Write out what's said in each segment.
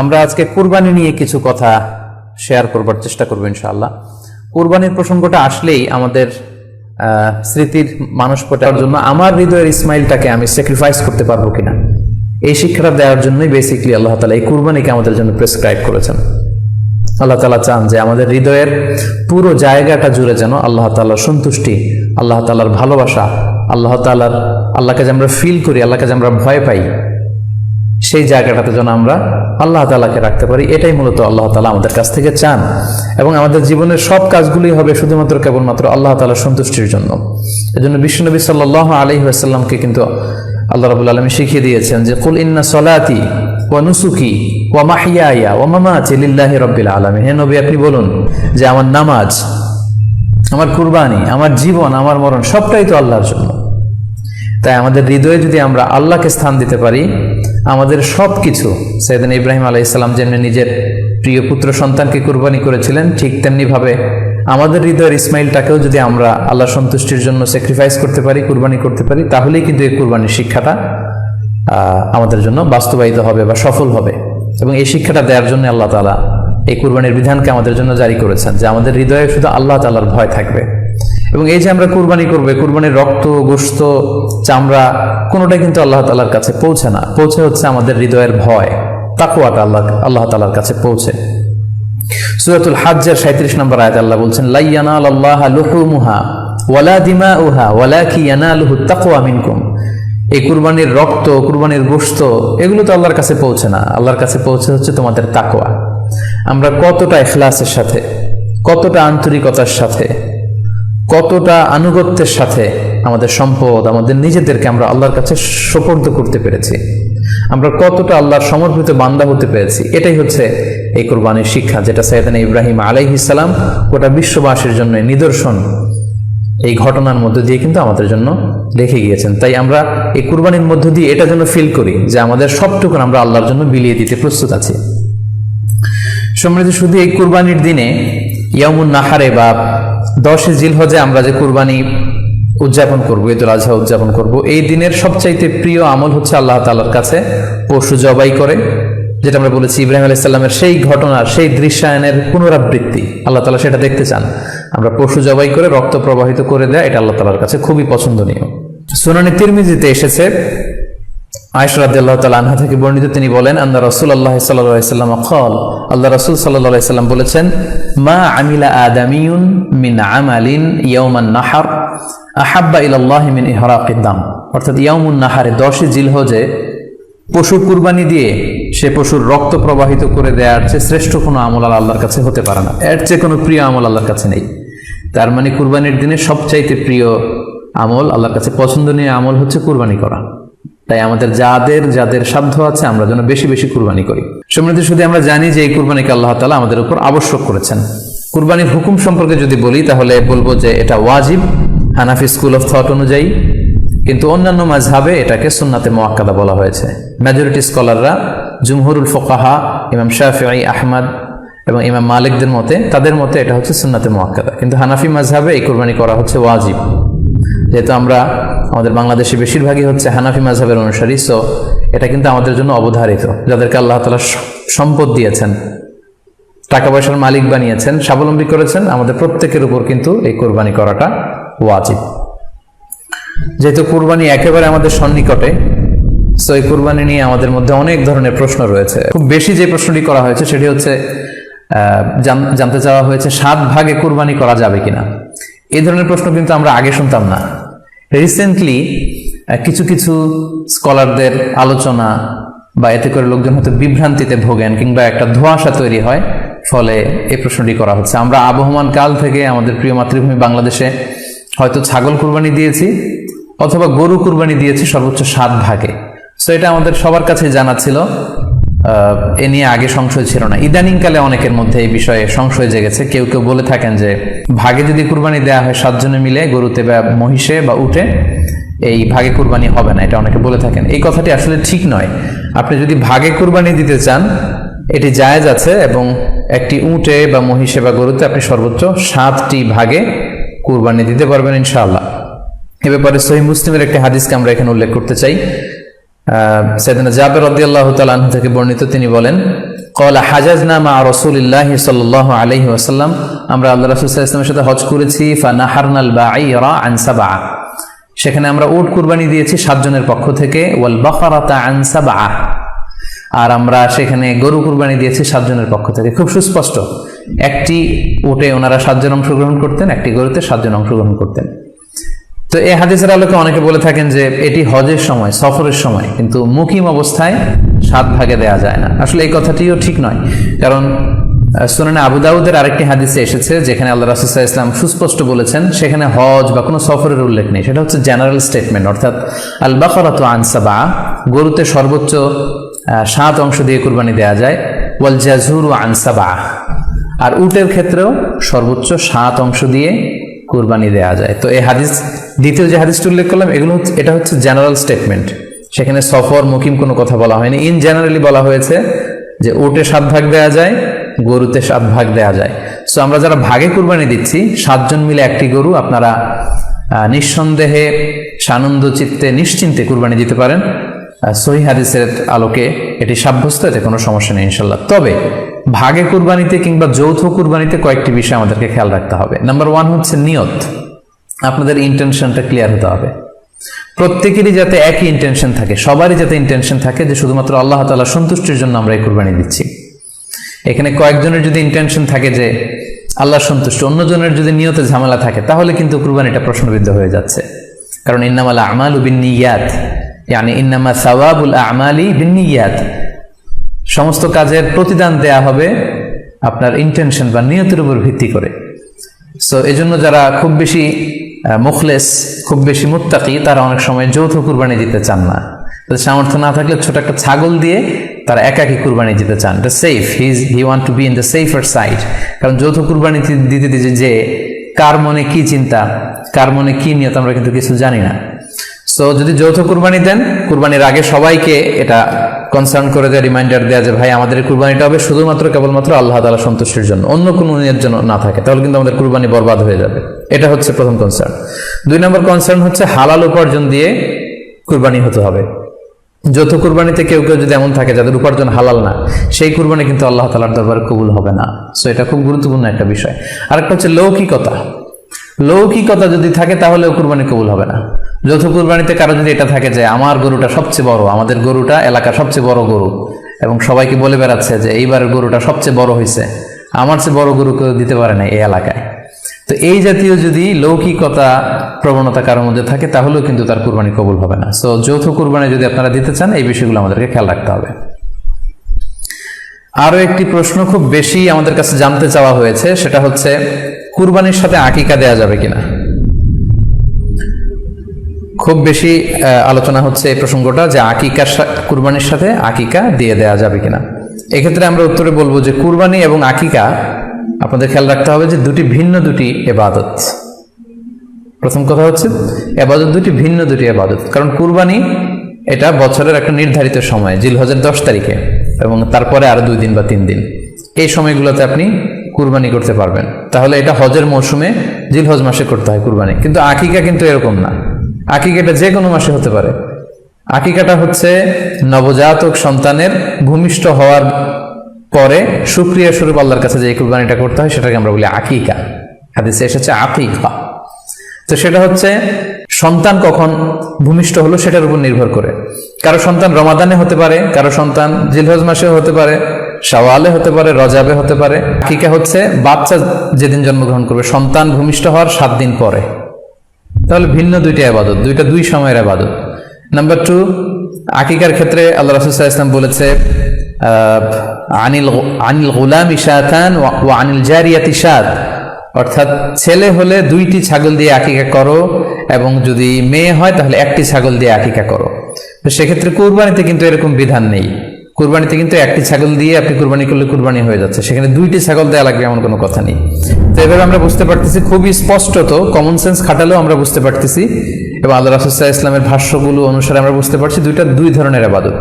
আমরা আজকে কুরবানি নিয়ে কিছু কথা শেয়ার করবার চেষ্টা করব ইনশাআল্লাহ। কুরবানির প্রসঙ্গটা আসলেই আমাদের স্মৃতির মানুষ পটার জন্য আমার হৃদয়ের ইসমাইলটাকে আমি স্যাক্রিফাইস করতে পারবো কিনা, এই শিক্ষাটা দেওয়ার জন্যই বেসিক্যালি আল্লাহ তাআলা এই কুরবানিকে আমাদের জন্য প্রেসক্রাইব করেছেন। আল্লাহ তাআলা চান যে আমাদের হৃদয়ের পুরো জায়গাটা জুড়ে যেন আল্লাহ তাআলার সন্তুষ্টি, আল্লাহ তাআলার ভালোবাসা, আল্লাহকে যে আমরা ফিল করি, আল্লাহকে যে আমরা ভয় পাই, সেই জায়গাটাতে যেন আমরা আল্লাহ তাআলাকে রাখতে পারি। এটাই মূলত আল্লাহ তাআলা আমাদের কাছ থেকে চান, এবং আমাদের জীবনের সব কাজগুলি হবে শুধুমাত্র কেবলমাত্র আল্লাহ তাআলার সন্তুষ্টির জন্য। এজন্য বিশ্বনবী সাল্লাল্লাহু আলাইহি ওয়াসাল্লামকে কিন্তু আল্লাহ রাব্বুল আলামিন শিখিয়ে দিয়েছেন যে কুল ইন্না সলাতি ওয়া নুসুকি ওয়া মাহইয়ায়া ওয়া মামাতি লিল্লাহি রাব্বিল আলামিন। হে নবী, আপনি বলুন যে আমার নামাজ, আমার কুরবানি, আমার জীবন, আমার মরণ সবটাই তো আল্লাহর জন্য। তাই আমাদের হৃদয়ে যদি আমরা আল্লাহকে স্থান দিতে পারি, আমাদের সবকিছু, সাইয়েদনা ইব্রাহিম আলাইহিস সালাম যেমনি নিজের প্রিয় পুত্র সন্তানকে কুরবানি করেছিলেন, ঠিক তেমনি ভাবে আমাদের হৃদয়ের ইসমাইলটাকেও যদি আমরা আল্লাহ সন্তুষ্টির জন্য স্যাক্রিফাইস করতে পারি, কুরবানি করতে পারি, তাহলেই কিন্তু এই কুরবানির শিক্ষাটা আমাদের জন্য বাস্তবায়িত হবে বা সফল হবে। এবং এই শিক্ষাটা দেওয়ার জন্য আল্লাহ তাআলা এই কুরবানির বিধানকে আমাদের জন্য জারি করেছেন, যে আমাদের হৃদয়ে শুধু আল্লাহ তাআলার ভয় থাকবে। এবং এই যে আমরা কুরবানি করবে, কুরবানির রক্ত, গোশত, চামড়া কোনোটাই কিন্তু আল্লাহ তাআলার কাছে পৌঁছে না, পৌঁছে হচ্ছে আমাদের হৃদয়ের ভয়, তাকওয়াটা আল্লাহ তাআলার কাছে পৌঁছে। সূরাতুল হজ্জের 37 নম্বর আয়াতে আল্লাহ বলছেন, লা ইয়ানালাল্লাহা লুহুমুহা ওয়ালা দিমাউহা ওয়ালাকি ইয়ানালুহুত তাকওয়া মিনকুম। এই কুরবানির রক্ত, কুরবানির গোশত, এগুলো তো আল্লাহর কাছে পৌঁছে না, আল্লাহর কাছে পৌঁছে হচ্ছে তোমাদের তাকওয়া। আমরা কতটা ইখলাসের সাথে, কতটা আন্তরিকতার সাথে, কতটা আনুগত্যের সাথে আমাদের সম্পদ, আমাদের নিজেদেরকে আমরা আল্লাহর কাছে সোপর্দ করতে পেরেছি, আমরা কতটা আল্লাহর সমর্পিত বান্দা হতে পেরেছি, এটাই হচ্ছে এই কুরবানির শিক্ষা, যেটা সাইয়েদনা ইব্রাহিম আলাইহিস সালাম গোটা বিশ্ববাসীর জন্য নিদর্শন এই ঘটনার মধ্যে দিয়ে কিন্তু আমাদের জন্য রেখে গিয়েছেন। তাই আমরা এই কুরবানির মধ্য দিয়ে এটা যেন ফিল করি যে আমাদের সবটুকু আমরা আল্লাহর জন্য বিলিয়ে দিতে প্রস্তুত আছি। সম্মানিত, শুধু এই কুরবানির দিনে ইয়াউমুন নাহারে বা 10 জিলহজে আমরা যে কুরবানি উদযাপন করবো, ঈদুল আজহা উদযাপন করব, এই দিনের সবচাইতে প্রিয় আমল হচ্ছে আল্লাহ তাআলার কাছে পশু জবাই করে, যেটা আমরা বলেছি ইব্রাহিম আলাইহিস সালামের সেই ঘটনার, সেই দৃশ্যায়নের পুনরাবৃত্তি আল্লাহ তাআলা সেটা দেখতে চান। আমরা পশু জবাই করে রক্ত প্রবাহিত করে দেয়, এটা আল্লাহ তাআলার কাছে খুবই পছন্দনীয়। সুনানে তিরমিজিতে এসেছে, আয়েশা রাদিয়াল্লাহু তাআলা আনহা থেকে বর্ণিত, তিনি বলেন, আন্না রাসূলুল্লাহ সাল্লাল্লাহু আলাইহি ওয়াসাল্লাম ক্বাল, আল্লাহ রাসূল সাল্লাল্লাহু আলাইহি ওয়াসাল্লাম বলেছেন, মা আমিলা আদামিয়ুন মিন আমালিন ইয়াউমান নাহর আহাব্বা ইলাল্লাহি মিন ইহরাকিদ দাম। অর্থাৎ ইয়াউমুন নাহারে 10 জিলহজে পশু কুরবানি দিয়ে সে পশুর রক্ত প্রবাহিত করে দেওয়ার চেয়ে শ্রেষ্ঠ কোনো আমল আল্লাহর কাছে হতে পারে না, এর চেয়ে কোনো প্রিয় আমল আল্লাহর কাছে নেই। তার মানে কুরবানির দিনে সবচাইতে প্রিয় আমল, আল্লাহর কাছে পছন্দনীয় আমল হচ্ছে কুরবানি করা। তাই আমাদের যাদের সাধ্য আছে আমরা যেন বেশি বেশি কুরবানি করি। সম্মানিত, শুধু আমরা জানি যে এই কুরবানিকে আল্লাহ তাআলা আমাদের উপর আবশ্যক করেছেন। কুরবানির হুকুম সম্পর্কে যদি বলি, তাহলে বলবো যে এটা ওয়াজিব হানাফি স্কুল অফ থট অনুযায়ী, কিন্তু অন্যান্য মাযহাবে এটাকে সুন্নাতে মুআক্কাদা বলা হয়েছে। মেজরিটি স্কলাররা, জুমহুরুল ফুকাহা, ইমাম শাফিঈ, আহমদ এবং ইমাম মালিকদের মতে, তাদের মতে এটা হচ্ছে সুন্নাতে মুআক্কাদা। কিন্তু হানাফি মাযহাবে এই কুরবানি করা হচ্ছে ওয়াজিব। যেহেতু আমাদের বাংলাদেশে বেশিরভাগই হচ্ছে হানাফি মাযহাবের অনুসারী, সো এটা কিন্তু আমাদের জন্য অবধারিত। যাদেরকে আল্লাহ তাআলা সম্পদ দিয়েছেন, টাকা পয়সার মালিক বানিয়েছেন, স্বাবলম্বী করেছেন, আমাদের প্রত্যেকের উপর কিন্তু এই কুরবানি করাটা ওয়াজিব। যেহেতু কুরবানি একেবারে আমাদের সন্নিকটে, সো এই কুরবানি নিয়ে আমাদের মধ্যে অনেক ধরনের প্রশ্ন রয়েছে। খুব বেশি যে প্রশ্নটি করা হয়েছে সেটি হচ্ছে জানতে চাওয়া হয়েছে 7 ভাগে কুরবানি করা যাবে কিনা। এই ধরনের প্রশ্ন কিন্তু আমরা আগে শুনতাম না। রিসেন্টলি কিছু কিছু স্কলারদের আলোচনা বা এতে করে লোকজন হয়তো বিভ্রান্তিতে ভোগেন কিংবা একটা ধোঁয়াশা তৈরি হয়, ফলে এই প্রশ্নটি করা হচ্ছে। আমরা আবহমান কাল থেকে আমাদের প্রিয় মাতৃভূমি বাংলাদেশে হয়তো ছাগল কুরবানি দিয়েছি অথবা গরু কুরবানি দিয়েছি সর্বোচ্চ 7 ভাগে। সো এটা আমাদের সবার কাছে জানা ছিল, এ নিয়ে আগে সংশয় ছিল না। ইদানিংকালে অনেকের মধ্যে এই বিষয়ে সংশয় জেগেছে। কেউ কেউ বলে থাকেন যে ভাগে যদি কুরবানি দেওয়া হয় 7 জনে মিলে, গরুতে বা মহিষে বা উটে, এই ভাগে কুরবানি হবে না, এটা অনেকে বলে থাকেন। এই কথাটি আসলে ঠিক নয়। আপনি যদি ভাগে কুরবানি দিতে চান, এটি জায়েজ আছে, এবং একটি উটে বা মহিষে বা গরুতে আপনি সর্বোচ্চ 7টি ভাগে কুরবানি দিতে পারবেন ইনশাআল্লাহ। এ ব্যাপারে সহিহ মুসলিমের একটি হাদিসকে আমরা এখানে উল্লেখ করতে চাই। সাইয়েদনা জাবের রাদিয়াল্লাহু তাআলা আনহু থেকে বর্ণিত, তিনি বলেন, ক্বালা হাজাজনা মা রাসূলিল্লাহি সাল্লাল্লাহু আলাইহি ওয়াসাল্লাম, আমরা আল্লাহ রাসূল সাল্লাল্লাহু আলাইহি ওয়াসাল্লামের সাথে হজ করেছি। ফানাহারনাল বাঈরা আন সাবআ, সেখানে আমরা উট কুরবানি দিয়েছি 7 জনের পক্ষ থেকে। ওয়াল বাকারাতা আন সাবআ, আর আমরা সেখানে গরু কুরবানি দিয়েছি 7 জনের পক্ষ থেকে। খুব সুস্পষ্ট, একটি উটে ওনারা 7 জন অংশগ্রহণ করতেন, একটি গরুতে 7 জন অংশগ্রহণ করতেন। তো এই হাদিসের আলোকে অনেকে বলে থাকেন যে এটি হজের সময়, সফরের সময়, কিন্তু মুকিম অবস্থায় 7 ভাগে দেয়া যায় না। আসলে এই কথাটিও ঠিক নয়, কারণ সুনানে আবু দাউদের আরেকটি হাদিসে এসেছে যেখানে আল্লাহ রাসূল সাল্লাল্লাহু আলাইহি ওয়াসাল্লাম সুস্পষ্ট বলেছেন, সেখানে হজ বা কোনো সফরের উল্লেখ নেই। সেটা হচ্ছে জেনারেল স্টেটমেন্ট, অর্থাৎ আল বাকারাতু আন সাবআ, গরুতে সর্বোচ্চ 7 অংশ দিয়ে কুরবানি দেয়া যায়। ওয়াল জাযুরু আন সাবআ, আর উটের ক্ষেত্রেও সর্বোচ্চ 7 অংশ দিয়ে কুরবানি দেয়া যায়। তো এই হাদিস, দ্বিতীয় যে হাদিসটি উল্লেখ করলাম, এটা হচ্ছে জেনারেল স্টেটমেন্ট, সেখানে সফর মুকিম কোনো কথা বলা হয়নি। ইন জেনারেলি বলা হয়েছে যে উটে 7 ভাগ দেয়া যায়, গরুতে 7 ভাগ দেয়া যায়। সো আমরা যারা ভাগে কুরবানি দিচ্ছি, 7 জন মিলে একটি গরু, আপনারা নিঃসন্দেহে সানন্দ চিত্তে নিশ্চিন্তে কুরবানি দিতে পারেন। সহিহ হাদিসের আলোকে এটি সাব্যস্ত, এতে কোনো সমস্যা নেই ইনশাল্লাহ। তবে ভাগে কুরবানিতে কিংবা যৌথ কুরবানিতে কয়েকটি বিষয় আমাদেরকে খেয়াল রাখতে হবে। নাম্বার 1 হচ্ছে নিয়ত। আপনাদের ইন্টেনশনটা ক্লিয়ার হতে হবে। প্রত্যেকেরই যাতে একই ইন্টেনশন থাকে, সবারই যাতে ইন্টেনশন থাকে যে শুধুমাত্র আল্লাহ তাআলা সন্তুষ্টির জন্য আমরা এই কুরবানি দিচ্ছি। এখানে কয়েকজনের যদি ইন্টেনশন থাকে যে আল্লাহ সন্তুষ্ট, অন্যজনের যদি নিয়তে ঝামেলা থাকে, তাহলে কিন্তু কুরবানিটা প্রশ্নবিদ্ধ হয়ে যাচ্ছে। কারণ ইন্নামাল আমালু বিন্নিয়াত, ইয়ানি ইন্নামা সাওয়াবুল আমালি বিন্নিয়াত, সমস্ত কাজের প্রতিদান দেয়া হবে আপনার ইন্টেনশন বা নিয়তের উপর ভিত্তি করে। সো এজন্য যারা খুব বেশি মুখলেস, খুব বেশি মুত্তাকি, তারা অনেক সময় যৌথ কুরবানি দিতে চান না। তাদের সামর্থ্য না থাকলে ছোট একটা ছাগল দিয়ে তারা একাকি কুরবানি দিতে চান। এটা safe, he want to be in the safer side. কারণ যৌথ কুরবানি দিতে দিতে যে কার মনে কি চিন্তা, কার মনে কি নিয়ত, আমরা কিন্তু কিছু জানি না। সো যদি যৌথ কুরবানি দেন, কুরবানির আগে সবাইকে এটা কনসার্ন করে দেয়, রিমাইন্ডার দেয়া যে ভাই আমাদের কুরবানিটা হবে শুধুমাত্র কেবলমাত্র আল্লাহ তাআলা সন্তুষ্টির জন্য, অন্য কোনো নিয়তের জন্য না থাকে, তাহলে কিন্তু আমাদের কুরবানি বরবাদ হয়ে যাবে। এটা হচ্ছে প্রথম কনসার্ন। 2 নম্বর কনসার্ন হচ্ছে হালাল উপার্জন দিয়ে কুরবানি হতে হবে। যৌথ কুরবানিতে কেউ কেউ যদি এমন থাকে যাদের উপার্জন হালাল না, সেই কুরবানি কিন্তু আল্লাহ তাআলার দরবারে কবুল হবে না। সো এটা খুব গুরুত্বপূর্ণ একটা বিষয়। আরেকটা হচ্ছে লৌকিকতা। লৌকিকতা যদি থাকে তাহলেও কুরবানি কবুল হবে না। যৌথ কুরবানিতে কারো যদি এটা থাকে যে আমার গরুটা সবচেয়ে বড়, আমাদের গরুটা এলাকার সবচেয়ে বড় গরু, এবং সবাইকে বলে বেড়াচ্ছে যে এইবারের গরুটা সবচেয়ে বড় হয়েছে, আমার চেয়ে বড় গরু কেউ দিতে পারে না এই এলাকায়। তো এই জাতীয় যদি লৌকিকতা প্রবণতা কারোর মধ্যে থাকে, তাহলেও কিন্তু তার কুরবানি কবুল হবে না। সো যৌথ কুরবানি যদি আপনারা দিতে চান, এই বিষয়গুলো আমাদেরকে খেয়াল রাখতে হবে। আরো একটি প্রশ্ন খুব বেশি আমাদের কাছে জানতে চাওয়া হয়েছে, সেটা হচ্ছে কুরবানির সাথে আকিকা দেয়া যাবে কিনা। খুব বেশি আলোচনা হচ্ছে এই প্রসঙ্গটা যে কুরবানির সাথে আকিকা দিয়ে দেয়া যাবে কিনা। এক্ষেত্রে আমরা উত্তরে বলবো যে কুরবানি এবং আকিকা আপনাদের খেয়াল রাখতে হবে যে ভিন্ন দুটি ইবাদত। প্রথম কথা হচ্ছে ইবাদত ভিন্ন দুটি ইবাদত। কারণ কুরবানি এটা বছরের একটা নির্ধারিত সময়, জিলহজের 10 তারিখে, এবং তারপরে আরো 2 দিন বা 3 দিন, এই সময়গুলোতে আপনি কুরবানি করতে পারবেন। তাহলে এটা হজের মৌসুমে জিলহজ মাসে করতে হয় কুরবানি। কিন্তু আকিকা কিন্তু এরকম না। আকিকাটা যে কোনো মাসে হতে পারে। আকিকাটা হচ্ছে নবজাতক সন্তানের ভূমিষ্ঠ হওয়ার পরে শুকরিয়া স্বরূপ আল্লাহর কাছে যে কুরবানিটা করতে হয়, সেটাকে আমরা বলি আকিকা। হাদিসে এসেছে আকিকা। তো সেটা হচ্ছে সন্তান কখন ভূমিষ্ঠ হলো সেটার উপর নির্ভর করে। কারো সন্তান রমাদানে হতে পারে, কারো সন্তান জিলহজ মাসে হতে পারে, শাওয়ালে হতে পারে, রজাবে হতে পারে। আকিকা হচ্ছে বাচ্চা যেদিন জন্মগ্রহণ করবে, সন্তান ভূমিষ্ঠ হওয়ার 7 দিন পরে। তাহলে ভিন্ন দুইটা ইবাদত, দুই সময়ের ইবাদত। নাম্বার 2, আকিকার ক্ষেত্রে আল্লাহ রাসূল সাল্লাল্লাহু আলাইহি ওয়াসাল্লাম বলেছে আনিল গুলামি শাতান ওয়া আনিল জারিয়াতি শাত, অর্থাৎ ছেলে হলে 2টি ছাগল দিয়ে আকিকা করো, এবং যদি মেয়ে হয় তাহলে 1টি ছাগল দিয়ে আকিকা করো। তো সেক্ষেত্রে কুরবানিতে কিন্তু এরকম বিধান নেই। কুরবানিতে কিন্তু 1টি ছাগল দিয়ে আপনি কুরবানি করলে কুরবানি হয়ে যাচ্ছে, সেখানে 2টি ছাগল দেওয়া লাগবে এমন কোনো কথা নেই। তো এভাবে আমরা বুঝতে পারতেছি, খুবই স্পষ্টত কমন সেন্স খাটালেও আমরা বুঝতে পারতেছি, এবং আল্লাহ রাসূল সাল্লাল্লাহু আলাইহি ওয়াসাল্লামের ভাষ্যগুলো অনুসারে আমরা বুঝতে পারছি দুইটা 2 ধরনের ইবাদত।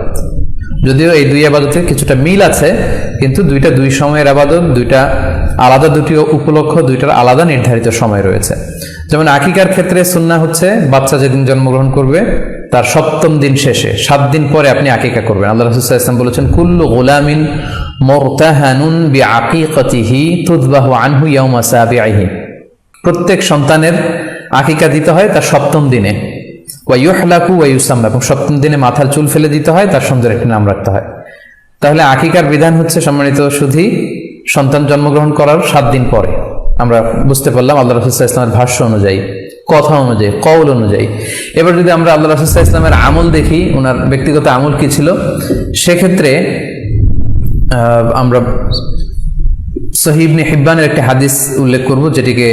যদিও এই 2 ইবাদতে কিছুটা মিল আছে, কিন্তু 2 সময়ের ইবাদত, 2টা আলাদা, 2টি উপলক্ষ, 2টার আলাদা নির্ধারিত সময় রয়েছে। যেমন আকিকার ক্ষেত্রে সুন্নাহ হচ্ছে বাচ্চা যেদিন জন্মগ্রহণ করবে তার 7ম দিন শেষে 7 দিন পরে আপনি আকিকা করবেন। আল্লাহ রাসূল সাল্লাল্লাহু আলাইহি ওয়াসাল্লাম বলেছেন, কুল্লু গুলামিন মুরতাহানুন বিআকিকাতিহি তুযবাহু আনহু ইয়াওমা সাবিহি। প্রত্যেক সন্তানের আকিকা দিতে হয় তার 7ম দিনে। ওয়া ইউহলাকু ওয়া ইউসাম্মা, এবং 7ম দিনে মাথার চুল ফেলে দিতে হয়, তার সুন্দর একটি নাম রাখতে হয়। তাহলে আকিকার বিধান হচ্ছে সম্মানিত শুধু সন্তান জন্মগ্রহণ করার 7 দিন পরে। আমরা বুঝতে পারলাম আল্লাহ রাসূল সাল্লাল্লাহু আলাইহি ওয়াসাল্লামের ভাষ্য অনুযায়ী, কথা অনুযায়ী, কওল অনুযায়ী। এবার যদি আমরা আল্লাহ রাসূল সাল্লাল্লাহু আলাইহি ওয়াসাল্লামের আমল দেখি, ওনার ব্যক্তিগত আমল কি ছিল, সেক্ষেত্রে আমরা সহিহ ইবনে হিব্বানের একটি হাদিস উল্লেখ করব, যেটিকে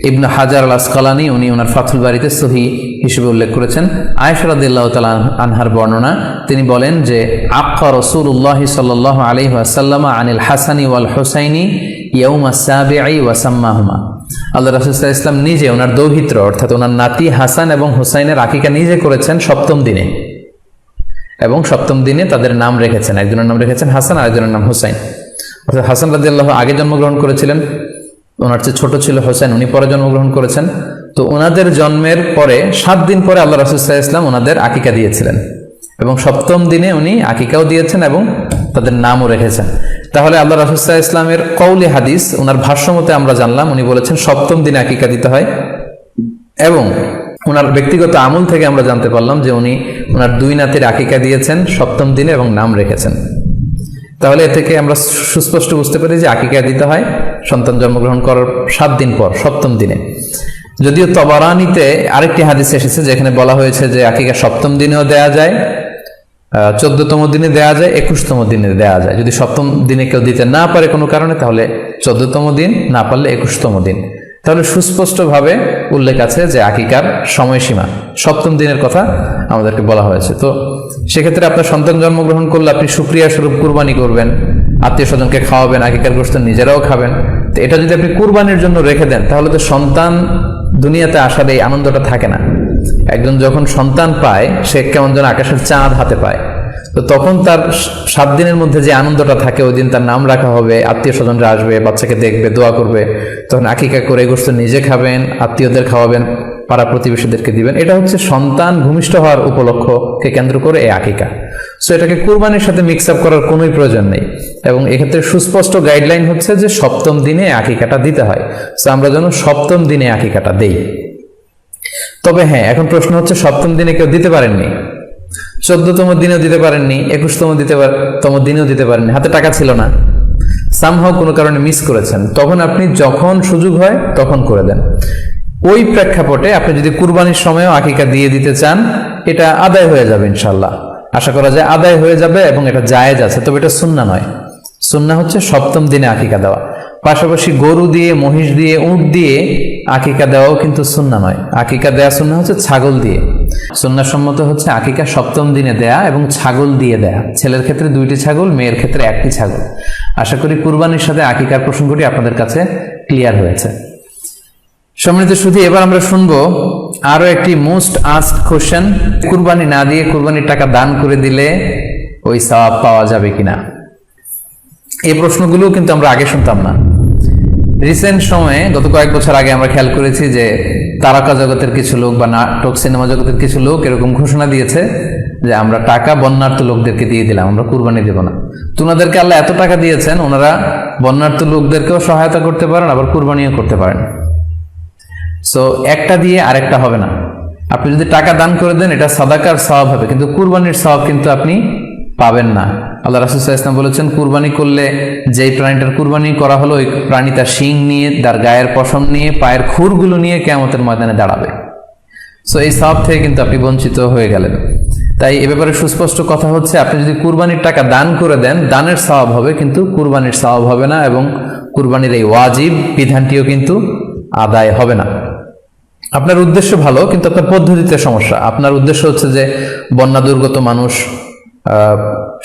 ইবনে হাজার আল আসকালানী উনি ওনার ফাথুল বারিতে সহিহ হিসেবে উল্লেখ করেছেন। আয়েশা রাদিয়াল্লাহু তাআলা আনহার বর্ণনা, তিনি বলেন যে আক্কা রাসূলুল্লাহ সাল্লাল্লাহু আলাইহি ওয়াসাল্লাম আনিল হাসানি ওয়াল হুসাইনি ইয়াউমা সাবিঈ ওয়া সাম্মাহুমা। আল্লাহ রাসূল সাল্লাল্লাহু আলাইহি ওয়াসাল্লাম নিজে ওনার দৌহিত্র অর্থাৎ ওনার নাতি হাসান এবং হুসাইনের আকিকা নিজে করেছেন 7ম দিনে, এবং 7ম দিনে তাদের নাম রেখেছেন। একজনের নাম রেখেছেন হাসান, আরেকজনের নাম হুসাইন। অর্থাৎ হাসান রাদিয়াল্লাহু আগে জন্মগ্রহণ করেছিলেন, ওনার চেয়ে ছোট ছিল হোসেন, উনি পরে জন্মগ্রহণ করেছেন। তো ওনাদের জন্মের পরে 7 দিন পরে আল্লাহ রাসূল সাল্লাল্লাহু আলাইহি ওয়াসাল্লাম ওনাদের আকিকা দিয়েছিলেন, এবং 7ম দিনে উনি আকিকাও দিয়েছেন এবং তাদের নামও রেখেছেন। তাহলে আল্লাহ রাসূল সাল্লাল্লাহু আলাইহি ওয়াসাল্লামের কওলি হাদিস, ওনার ভাষ্য মতে আমরা জানলাম উনি বলেছেন 7ম দিনে আকিকা দিতে হয়, এবং ওনার ব্যক্তিগত আমল থেকে আমরা জানতে পারলাম যে উনি ওনার 2 নাতির আকিকা দিয়েছেন 7ম দিনে এবং নাম রেখেছেন। তাহলে এ থেকে আমরা সুস্পষ্ট বুঝতে পারি যে আকিকা দিতে হয় সন্তান জন্মগ্রহণ করার 7 দিন পর, 7ম দিনে। যদিও তবারানিতে আরেকটি হাদিস এসেছে যেখানে বলা হয়েছে যে আকিকা 7ম দিনেও দেয়া যায়, 14তম দিনে দেয়া যায়, 21তম দিনে দেয়া যায়। যদি 7ম দিনে কেউ দিতে না পারে কোনো কারণে, তাহলে 14তম দিন, না পারলে 21তম দিন। তাহলে সুস্পষ্টভাবে উল্লেখ আছে যে আকিকার সময়সীমা 7ম দিনের কথা আমাদেরকে বলা হয়েছে। তো সেক্ষেত্রে আপনার সন্তান জন্মগ্রহণ করলে আপনি শুকরিয়া স্বরূপ কুরবানি করবেন, আত্মীয় স্বজনকে খাওয়াবেন, আকিকার গোশত নিজেরাও খাবেন। তো এটা যদি আপনি কুরবানির জন্য রেখে দেন, তাহলে তো সন্তান দুনিয়াতে আসার এই আনন্দটা থাকে না। একজন যখন সন্তান পায়, সে কেমন যেন আকাশের চাঁদ হাতে পায়। তো তখন তার 7 দিনের মধ্যে যে আনন্দটা থাকে, ওই দিন তার নাম রাখা হবে, আত্মীয় স্বজনরা আসবে, বাচ্চাকে দেখবে, দোয়া করবে, তখন আকিকা করে গোশত নিজে খাবেন, আত্মীয়দের খাওয়াবেন, পাড়া প্রতিবেশীদেরকে দিবেন। এটা হচ্ছে সন্তান ভূমিষ্ঠ হওয়ার উপলক্ষকে কেন্দ্র করে এই আকিকা। সো এটাকে কুরবানির সাথে মিক্স আপ করার কোনোই প্রয়োজন নেই, এবং এক্ষেত্রে সুস্পষ্ট গাইডলাইন হচ্ছে যে 7ম দিনে আকিকাটা দিতে হয়। সো আমরা যেন 7ম দিনে আকিকাটা দেই। তবে হ্যাঁ, এখন প্রশ্ন হচ্ছে 7ম দিনে কেউ দিতে পারেননি, 14তম দিনেও দিতে পারেননি, 21তম দিনেও দিতে পারেননি, হাতে টাকা ছিল না, সামহাও কোনো কারণে মিস করেছেন, তখন আপনি যখন সুযোগ হয় তখন করে দেন। ওই প্রেক্ষাপটে আপনি যদি কুরবানির সময়ও আকিকা দিয়ে দিতে চান, এটা আদায় হয়ে যাবে ইনশাল্লাহ। আশা করা যায় আদায় হয়ে যাবে, এবং এটা জায়েজ আছে। তবে এটা সুন্নাহ নয়। সুন্নাহ হচ্ছে 7ম দিনে আকিকা দেওয়া। পাশাপাশি গরু দিয়ে, মহিষ দিয়ে, উট দিয়ে আকিকা দেওয়াও কিন্তু সুন্নাহ নয়। আকিকা দেয়া সুন্নাহ হচ্ছে ছাগল দিয়ে। সুন্নাহ সম্মত হচ্ছে আকিকা 7ম দিনে দেয়া এবং ছাগল দিয়ে দেয়া। ছেলের ক্ষেত্রে 2টি ছাগল, মেয়ের ক্ষেত্রে 1টি ছাগল। আশা করি কুরবানির সাথে আকিকার প্রসঙ্গটি আপনাদের কাছে ক্লিয়ার হয়েছে। সম্মানিত শুধু এবার আমরা শুনবো আরো একটি মোস্ট আস্কড কোশ্চেন, কুরবানি না দিয়ে কুরবানির টাকা দান করে দিলে ওই সওয়াব পাওয়া যাবে কিনা। এই প্রশ্নগুলো কিন্তু আমরা আগে শুনতাম না। রিসেন্ট সময়ে, গত কয়েক বছর আগে আমরা খেয়াল করেছি যে তারকা জগতের কিছু লোক বা নাটক সিনেমা জগতের কিছু লোক এরকম ঘোষণা দিয়েছে যে আমরা টাকা বন্যার্থ লোকদেরকে দিয়ে দিলাম, আমরা কুরবানি দেব না। তো ওনাদেরকে আল্লাহ এত টাকা দিয়েছেন, ওনারা বন্যার্থ লোকদেরকেও সহায়তা করতে পারেন, আবার কুরবানিও করতে পারেন। সো একটা দিয়ে আরেকটা হবে না। আপনি যদি টাকা দান করে দেন, এটা সাদাকার সওয়াব হবে, কিন্তু কুরবানির সওয়াব কিন্তু আপনি পাবেন না। আল্লাহ রাসূল সাল্লাল্লাহু আলাইহি ওয়াসাল্লাম বলেছেন, কুরবানি করলে যেই প্রাণীটার কুরবানি করা হলো, ওই প্রাণী তার শিং নিয়ে, তার গায়ের পশম নিয়ে, পায়ের খুরগুলো নিয়ে কিয়ামতের ময়দানে দাঁড়াবে। সো এই সওয়াব থেকে কিন্তু আপনি বঞ্চিত হয়ে গেলেন। তাই এ ব্যাপারে সুস্পষ্ট কথা হচ্ছে, আপনি যদি কুরবানির টাকা দান করে দেন, দানের সওয়াব হবে, কিন্তু কুরবানির সওয়াব হবে না, এবং কুরবানির এই ওয়াজিব বিধানটিও কিন্তু আদায় হবে না। আপনার উদ্দেশ্য ভালো, কিন্তু আপনার পদ্ধতিতে সমস্যা। আপনার উদ্দেশ্য হচ্ছে যে বন্যা দুর্গত মানুষ,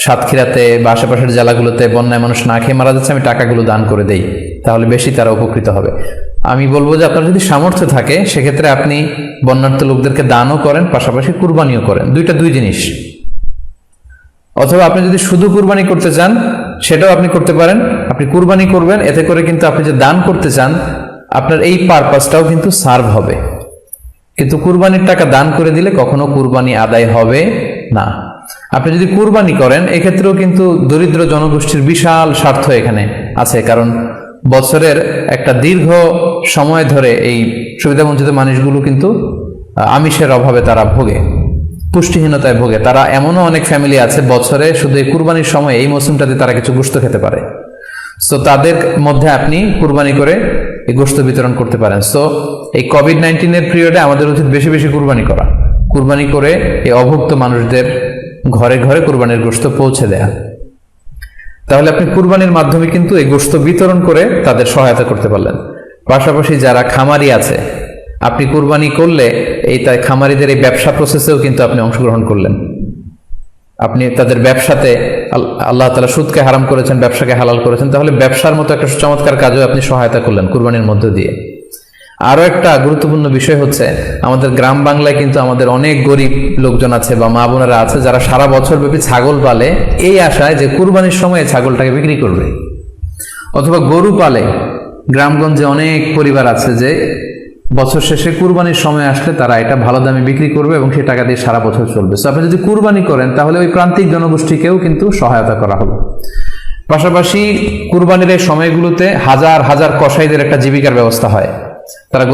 সাতক্ষীরাতে বা আশেপাশের জেলাগুলোতে বন্যায় মানুষ না খেয়ে মারা যাচ্ছে, আমি টাকাগুলো দান করে দেই, তাহলে বেশি তারা উপকৃত হবে। আমি বলবো যে আপনার যদি সামর্থ্য থাকে, সেক্ষেত্রে আপনি বন্যার্থ লোকদেরকে দানও করেন, পাশাপাশি কুরবানিও করেন। দুইটা দুই জিনিস। অথবা আপনি যদি শুধু কুরবানি করতে চান, সেটাও আপনি করতে পারেন। আপনি কুরবানি করবেন, এতে করে কিন্তু আপনি যে দান করতে চান, আপনার এই পারপাসটাও কিন্তু সার্ভ হবে। কিন্তু কুরবানির টাকা দান করে দিলে কখনো কুরবানি আদায় হবে না। আপনি যদি কুরবানি করেন এক্ষেত্রেও কিন্তু দরিদ্র জনগোষ্ঠীর বিশাল স্বার্থ এখানে আছে, কারণ বছরের একটা দীর্ঘ সময় ধরে এই সুবিধাবঞ্চিত মানুষগুলো কিন্তু আমিষের অভাবে তারা ভোগে, পুষ্টিহীনতায় ভোগে। তারা এমনও অনেক ফ্যামিলি আছে বছরে শুধু এই কুরবানির সময় এই মৌসুমটাতে তারা কিছু গোশত খেতে পারে। সো তাদের মধ্যে আপনি কুরবানি করে এই গোশত বিতরণ করতে পারেন। সো এই কোভিড-19 পিরিয়ডে আমাদের উচিত বেশি বেশি কুরবানি করা, কুরবানি করে এই অভুক্ত মানুষদের ঘরে ঘরে কুরবানির গোশত পৌঁছে দেয়া। তাহলে আপনি কুরবানির মাধ্যমে কিন্তু এই গোশত বিতরণ করে তাদের সহায়তা করতে পারলেন। পাশাপাশি যারা খামারি আছে, আপনি কুরবানি করলে এই তাই খামারিদের এই ব্যবসা প্রসেসেও কিন্তু আপনি অংশগ্রহণ করলেন। আপনি তাদের ব্যবসাতে, আল্লাহ তাআলা সুদকে হারাম করেছেন, ব্যবসাকে হালাল করেছেন, তাহলে ব্যবসার মতো একটা চমৎকার কাজও আপনি সহায়তা করলেন কুরবানির মধ্য দিয়ে। আরো একটা গুরুত্বপূর্ণ বিষয় হচ্ছে, আমাদের গ্রাম বাংলায় কিন্তু আমাদের অনেক গরিব লোকজন আছে বা মা বোনেরা আছে যারা সারা বছর ব্যাপী ছাগল পালে এই আশায় যে কুরবানির সময় ছাগলটাকে বিক্রি করবে, অথবা গরু পালে। গ্রামগঞ্জে অনেক পরিবার আছে যে বছর শেষে কুরবানির সময় আসলে তারা এটা ভালো দামে বিক্রি করবে এবং সেই টাকা দিয়ে সারা বছর চলবে। তো আপনি যদি কুরবানি করেন তাহলে ওই প্রান্তিক জনগোষ্ঠীকেও কিন্তু সহায়তা করা হবে। পাশাপাশি কুরবানির এই সময়গুলোতে হাজার হাজার কসাইদের একটা জীবিকার ব্যবস্থা হয়। তারা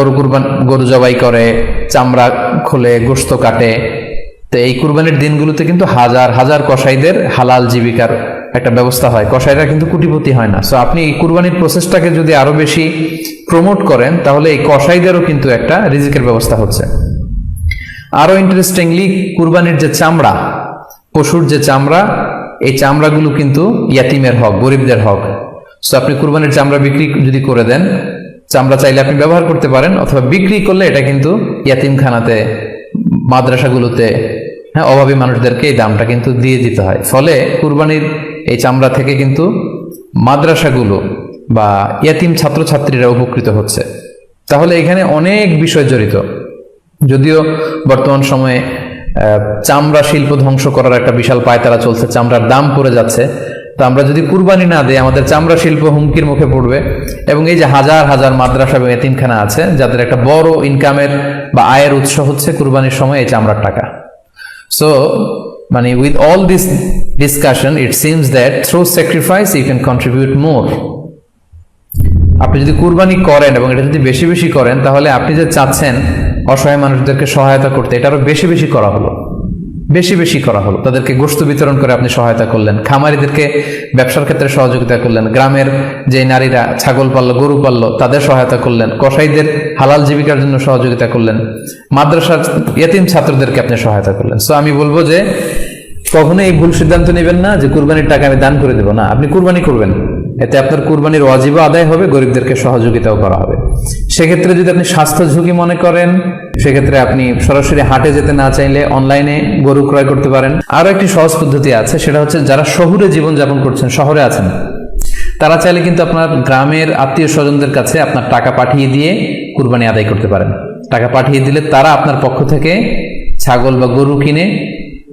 গরু জবাই করে, চামড়া খোলে, গোশত কাটে। তো এই কুরবানির দিনগুলোতে কিন্তু হাজার হাজার কসাইদের হালাল জীবিকার একটা ব্যবস্থা হয়। কসাইরা কিন্তু কোটিপতি হয় না। সো আপনি এই কুরবানির প্রসেসটাকে যদি আরো বেশি প্রমোট করেন তাহলে এই কসাইদেরও কিন্তু একটা রিজিকের ব্যবস্থা হচ্ছে। আরো ইন্টারেস্টিংলি, কুরবানির যে চামড়া, পশুর যে চামড়া, এই চামড়াগুলো কিন্তু ইয়াতিমের হক, গরিবদের হক। সো আপনি কুরবানির চামড়া বিক্রি যদি করে দেন, চামড়া চাইলে আপনি ব্যবহার করতে পারেন, অথবা বিক্রি করলে এটা কিন্তু ইয়াতিমখানাতে, মাদ্রাসাগুলোতে, হ্যাঁ, অভাবী মানুষদেরকে এই দামটা কিন্তু দিয়ে দিতে হয়। ফলে কুরবানির এই চামড়া থেকে কিন্তু মাদ্রাসাগুলো বা ইয়াতিম ছাত্রছাত্রীরা উপকৃত হচ্ছে। তাহলে এখানে অনেক বিষয় জড়িত। যদিও বর্তমান সময়ে চামড়া শিল্প ধ্বংস করার একটা বিশাল পায়তারা চলছে, চামড়ার দাম পড়ে যাচ্ছে। তো আমরা যদি কুরবানি না দিই আমাদের চামড়া শিল্প হুমকির মুখে পড়বে। এবং এই যে হাজার হাজার মাদ্রাসা এবং এতিমখানা আছে যাদের একটা বড় ইনকামের বা আয়ের উৎস হচ্ছে কুরবানির সময় এই চামড়ার টাকা। সো মানে with all this discussion it seems that through sacrifice you can contribute more. আপনি যদি কুরবানি করেন এবং এটা যদি বেশি বেশি করেন তাহলে আপনি যে চাচ্ছেন অসহায় মানুষদেরকে সহায়তা করতে, এটা আরো বেশি বেশি করা হলো, বেশি বেশি করা হলো। তাদেরকে গোশত বিতরণ করে আপনি সহায়তা করলেন, খামারিদেরকে ব্যবসার ক্ষেত্রে সহযোগিতা করলেন, গ্রামের যে নারীরা ছাগল পাললো, গরু পাললো তাদের সহায়তা করলেন, কসাইদের হালাল জীবিকার জন্য সহযোগিতা করলেন, মাদ্রাসার ইয়াতিম ছাত্রদেরকে আপনি সহায়তা করলেন। সো আমি বলবো যে কখনো এই ভুল সিদ্ধান্ত নেবেন না যে কুরবানির টাকা আমি দান করে দেবো। না, আপনি কুরবানি করবেন, এতে আপনার কুরবানির ওয়াজিবও আদায় হবে, গরিবদেরকে সহযোগিতাও করা হবে। সেক্ষেত্রে যদি আপনি স্বাস্থ্য ঝুঁকি মনে করেন, সেক্ষেত্রে আপনি সরাসরি হাটে যেতে না চাইলে অনলাইনে গরু ক্রয় করতে পারেন। আরো একটি সহজ পদ্ধতি আছে, সেটা হচ্ছে যারা শহুরে জীবন যাপন করছেন, শহরে আছেন, তারা চাইলে কিন্তু আপনার গ্রামের আত্মীয় স্বজনদের কাছে আপনার টাকা পাঠিয়ে দিয়ে কুরবানি আদায় করতে পারেন। টাকা পাঠিয়ে দিলে তারা আপনার পক্ষ থেকে ছাগল বা গরু কিনে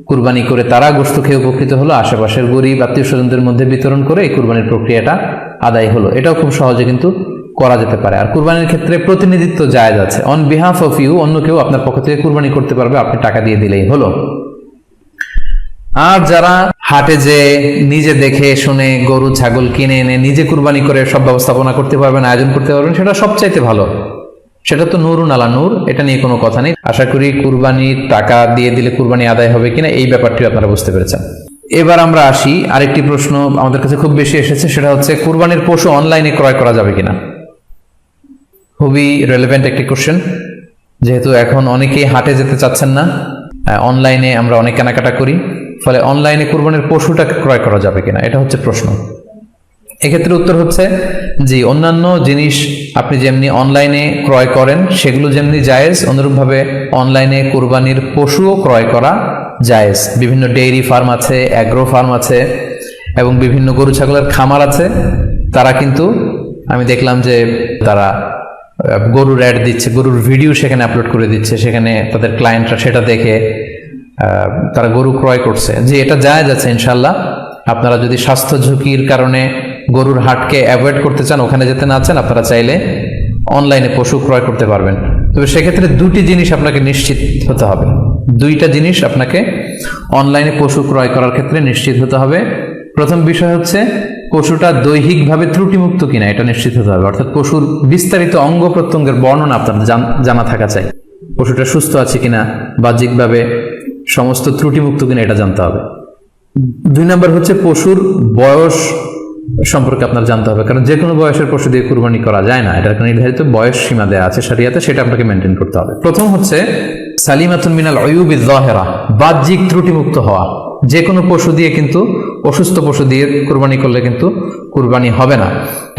কুরবানি করে তারা গোশত খেয়ে উপকৃত হলো, আশেপাশের গরিব আত্মীয় স্বজনদের মধ্যে বিতরণ করে এই কুরবানির প্রক্রিয়াটা আদায় হলো। এটাও খুব সহজে কিন্তু করা যেতে পারে। আর কুরবানির ক্ষেত্রে প্রতিনিধিত্ব জায়েজ আছে। অন বিহাফ অফ ইউ অন্য কেউ আপনার পক্ষ থেকে কুরবানি করতে পারবে, আপনি টাকা দিয়ে দিলেই হলো। আর যারা হাটে যে নিজে দেখে শুনে গরু ছাগল কিনে এনে নিজে কুরবানি করে সব ব্যবস্থাপনা করতে পারবেন, আয়োজন করতে পারবেন, সেটা সবচাইতে ভালো। সেটা তো নূরুন আলা নূর, এটা নিয়ে কোনো কথা নেই। আশা করি কুরবানির টাকা দিয়ে দিলে কুরবানি আদায় হবে কিনা এই ব্যাপারটি আপনারা বুঝতে পেরেছেন। এবার আমরা আসি, আরেকটি প্রশ্ন আমাদের কাছে খুব বেশি এসেছে, সেটা হচ্ছে কুরবানির পশু অনলাইনে ক্রয় করা যাবে কিনা। খুবই রেলেভেন্ট একটি কোশ্চেন, যেহেতু এখন অনেকেই হাটে যেতে চাচ্ছেন না, অনলাইনে আমরা অনেক কেনাকাটা করি, ফলে অনলাইনে কুরবানির পশুটাকে ক্রয় করা যাবে কিনা, এটা হচ্ছে প্রশ্ন। এক্ষেত্রে উত্তর হচ্ছে জি, অন্যান্য জিনিস আপনি যেমনি অনলাইনে ক্রয় করেন সেগুলো যেমনি জায়েজ, অনুরূপভাবে অনলাইনে কুরবানির পশুও ক্রয় করা জায়েজ। বিভিন্ন ডেইরি ফার্ম আছে, অ্যাগ্রো ফার্ম আছে এবং বিভিন্ন গরু ছাগলের খামার আছে। তারা কিন্তু আমি দেখলাম যে তারা গরুর অ্যাড দিচ্ছে, গরুর ভিডিও সেখানে আপলোড করে দিচ্ছে, সেখানে তাদের ক্লায়েন্টরা সেটা দেখে তারা গরু ক্রয় করছে। যে এটা জায়েজ আছে ইনশাল্লাহ। আপনারা যদি স্বাস্থ্য ঝুঁকির কারণে গরুর হাটকে অ্যাভয়েড করতে চান, ওখানে যেতে না চান, আপনারা চাইলে অনলাইনে পশু ক্রয় করতে পারবেন। তবে সেক্ষেত্রে দুটি জিনিস আপনাকে নিশ্চিত হতে হবে, দুইটা জিনিস আপনাকে অনলাইনে পশু ক্রয় করার ক্ষেত্রে নিশ্চিত হতে হবে। প্রথম বিষয় হচ্ছে পশুটা দৈহিকভাবে ত্রুটিমুক্ত কিনা, এটা নিশ্চিত হতে হবে। অর্থাৎ পশুর বিস্তারিত অঙ্গ প্রত্যঙ্গের বর্ণনা আপনার জানা থাকা চাই। পশুটা সুস্থ আছে কিনা, বাহ্যিকভাবে সমস্ত ত্রুটিমুক্ত কিনা, এটা জানতে হবে। 2 নম্বর হচ্ছে পশুর বয়স সম্পর্কে আপনার জানতে হবে, কারণ যে কোনো বয়সের পশু দিয়ে কুরবানি করা যায় না, এটার একটা নির্ধারিত বয়স সীমা দেওয়া আছে শরিয়াতে, সেটা আপনাকে মেনটেন করতে হবে। প্রথম হচ্ছে সালিমাতুন মিনাল উয়ুবিজ যাহিরা, বাহ্যিক ত্রুটিমুক্ত হওয়া। যে কোনো পশু দিয়ে কিন্তু, অসুস্থ পশু দিয়ে কুরবানি করলে কিন্তু কুরবানি হবে না।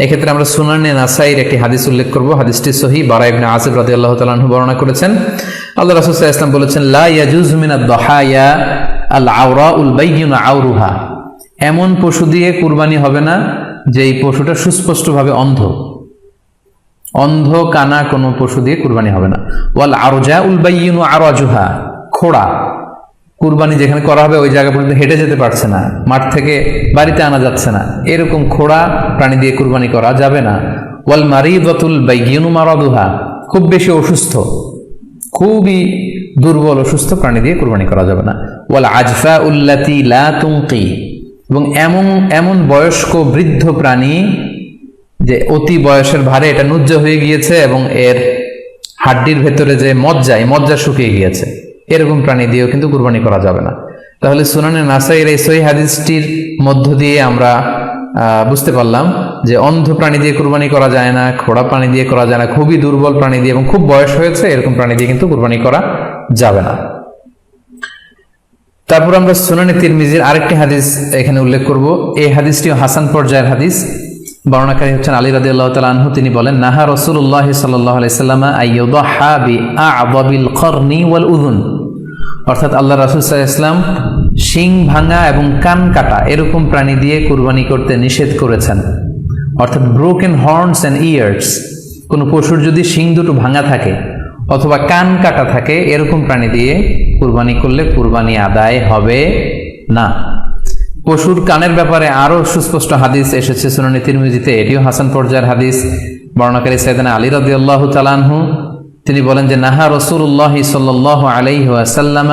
এক্ষেত্রে আমরা সুনানে নাসাইর একটি হাদিস উল্লেখ করব। হাদিসটি সহিহ, বারা ইবনে আযিব রাদিয়াল্লাহু তাআলা আনহু বর্ণনা করেছেন। আল্লাহ রাসূল সাল্লাল্লাহু আলাইহি ওয়াসাল্লাম বলেছেন, লা ইয়াজুজু মিনাদ দাহায়া আল আওরাউল বাইয়িনু আওরুহা, এমন পশু দিয়ে কুরবানি হবে না যে এই পশুটা সুস্পষ্টভাবে অন্ধ কানা কোনো পশু দিয়ে কুরবানি হবে না। ওয়াল আরজাউল বাইয়িনু আরাজুহা, খোড়া, কুরবানি যেখানে করা হবে ওই জায়গা পর্যন্ত হেঁটে যেতে পারছে না, মাঠ থেকে বাড়িতে আনা যাচ্ছে না, এরকম খোড়া প্রাণী দিয়ে কুরবানি করা যাবে না। ওয়াল মারিদাতুল বাইয়িনু মারাদুহা, খুব বেশি অসুস্থ, খুবই দুর্বল অসুস্থ প্রাণী দিয়ে কুরবানি করা যাবে না। ওয়াল আজফা উল্লাতি লা তুনকি, এবং এমন বয়স্ক বৃদ্ধ প্রাণী যে অতি বয়সের ভারে এটা নুজ্জ হয়ে গিয়েছে এবং এর হাড্ডির ভেতরে যে মজ্জা শুকিয়ে গিয়েছে, এরকম প্রাণী দিয়েও কিন্তু কুরবানি করা যাবে না। তাহলে সুনানে নাসাইর এই সহিহ হাদিসটির মধ্য দিয়ে আমরা বুঝতে পারলাম যে অন্ধ প্রাণী দিয়ে কুরবানি করা যায় না, খোড়া প্রাণী দিয়ে করা যায় না, খুবই দুর্বল প্রাণী দিয়ে এবং খুব বয়স হয়েছে এরকম প্রাণী দিয়ে কিন্তু কুরবানি করা যাবে না। তারপর আমরা সুনানে তিরমিজির আরেকটি হাদিস এখানে উল্লেখ করব। এই হাদিসটিও হাসান পর্যায়ের হাদিস। বর্ণনাকারী হচ্ছেন আলী রাদিয়াল্লাহু তাআলা আনহু। তিনি বলেন, নাহা রাসূলুল্লাহ সাল্লাল্লাহু আলাইহি ওয়াসাল্লাম আইয়ুদহা বিআ'যাবিল করনি ওয়াল উযুন, অর্থাৎ আল্লাহ রাসূল সাল্লাল্লাহু আলাইহি ওয়াসাল্লাম শিং ভাঙা এবং কান কাটা এরকম প্রাণী দিয়ে কুরবানি করতে নিষেধ করেছেন। অর্থাৎ ব্রোকেন হর্নস এন্ড ইয়ার্স, কোনো পশুর যদি শিং দুটো ভাঙা থাকে অথবা কান কাটা থাকে এরকম প্রাণী দিয়ে কুরবানি করলে কুরবানি আদায় হবে না। পশুর কানের ব্যাপারে আরো সুস্পষ্ট হাদিস এসেছে সুনানে তিরমিজিতে, এটিও হাসান পর্যায়ের হাদিস। বর্ণনাকারী সাইয়েদনা আলী রাদিয়াল্লাহু তাআলা আনহু, তিনি বলেন যে নাহা রাসূলুল্লাহ সাল্লাল্লাহু আলাইহি ওয়াসাল্লাম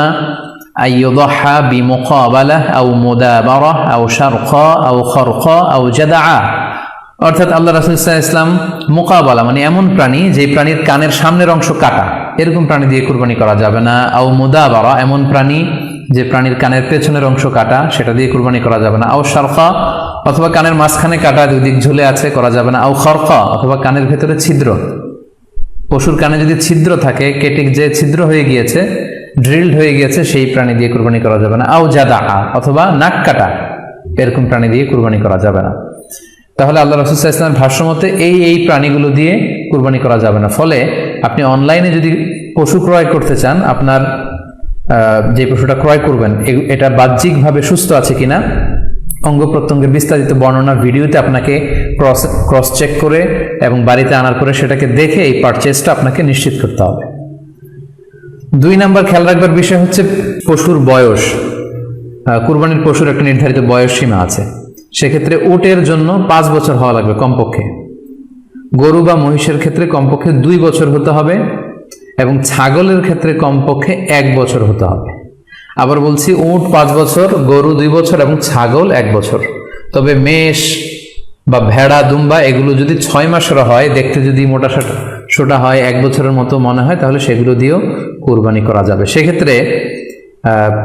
আইয়ুদহা বিমুকাবালাহ আও মুদাবারাহ আও শারকা আও খারকা আও জাদআ, অর্থাৎ আল্লাহ রাসূল সাল্লাল্লাহু আলাইহি ওয়াসাল্লাম মুকাবালা মানে এমন প্রাণী যে প্রাণীর কানের সামনের অংশ কাটা, এরকম প্রাণী দিয়ে কুরবানি করা যাবে না। আও মুদাবারা, এমন প্রাণী যে প্রাণীর কানের পেছনের অংশ কাটা, সেটা দিয়ে কুরবানি করা যাবে না। আও শারকা, অথবা কানের মাঝখানে কাটা, দুই দিক ঝুলে আছে, করা যাবে না। আও খারকা, অথবা কানের ভেতরে ছিদ্র, পশুর কানে যদি ছিদ্র থাকে, কেটে যে ছিদ্র হয়ে গিয়েছে, ড্রিলড হয়ে গিয়েছে, সেই প্রাণী দিয়ে কুরবানি করা যাবে না। আও জাদা, অথবা নাক কাটা, এরকম প্রাণী দিয়ে কুরবানি করা যাবে না। তাহলে আল্লাহ রাসূল সাল্লাল্লাহু আলাইহি ওয়াসাল্লাম ভাষ্যমতে এই প্রাণীগুলো দিয়ে কুরবানি করা যাবে না। ফলে আপনি অনলাইনে যদি পশু ক্রয় করতে চান, আপনার যে পশুটা ক্রয় করবেন এটা বাহ্যিকভাবে সুস্থ আছে কিনা, অঙ্গ প্রত্যঙ্গের বিস্তারিত বর্ণনা ভিডিওতে আপনাকে ক্রস চেক করে এবং বাড়িতে আনার পরে সেটাকে দেখে এই পারচেজটা আপনাকে নিশ্চিত করতে হবে। 2 নাম্বার খেয়াল রাখবার বিষয় হচ্ছে পশুর বয়স। কুরবানির পশুর একটা নির্ধারিত বয়স সীমা আছে। সেক্ষেত্রে উটের জন্য 5 বছর হওয়া লাগবে কমপক্ষে, গরু বা মহিষের ক্ষেত্রে কমপক্ষে 2 বছর হতে হবে এবং ছাগলের ক্ষেত্রে কমপক্ষে 1 বছর হতে হবে। আবার বলছি, উট 5 বছর, গরু 2 বছর এবং ছাগল 1 বছর। তবে মেষ বা ভেড়া, দুম্বা এগুলো যদি 6 মাসের হয়, দেখতে যদি মোটা সোটা হয়, 1 বছরের মতো মনে হয়, তাহলে সেগুলো দিয়েও কুরবানি করা যাবে। সেক্ষেত্রে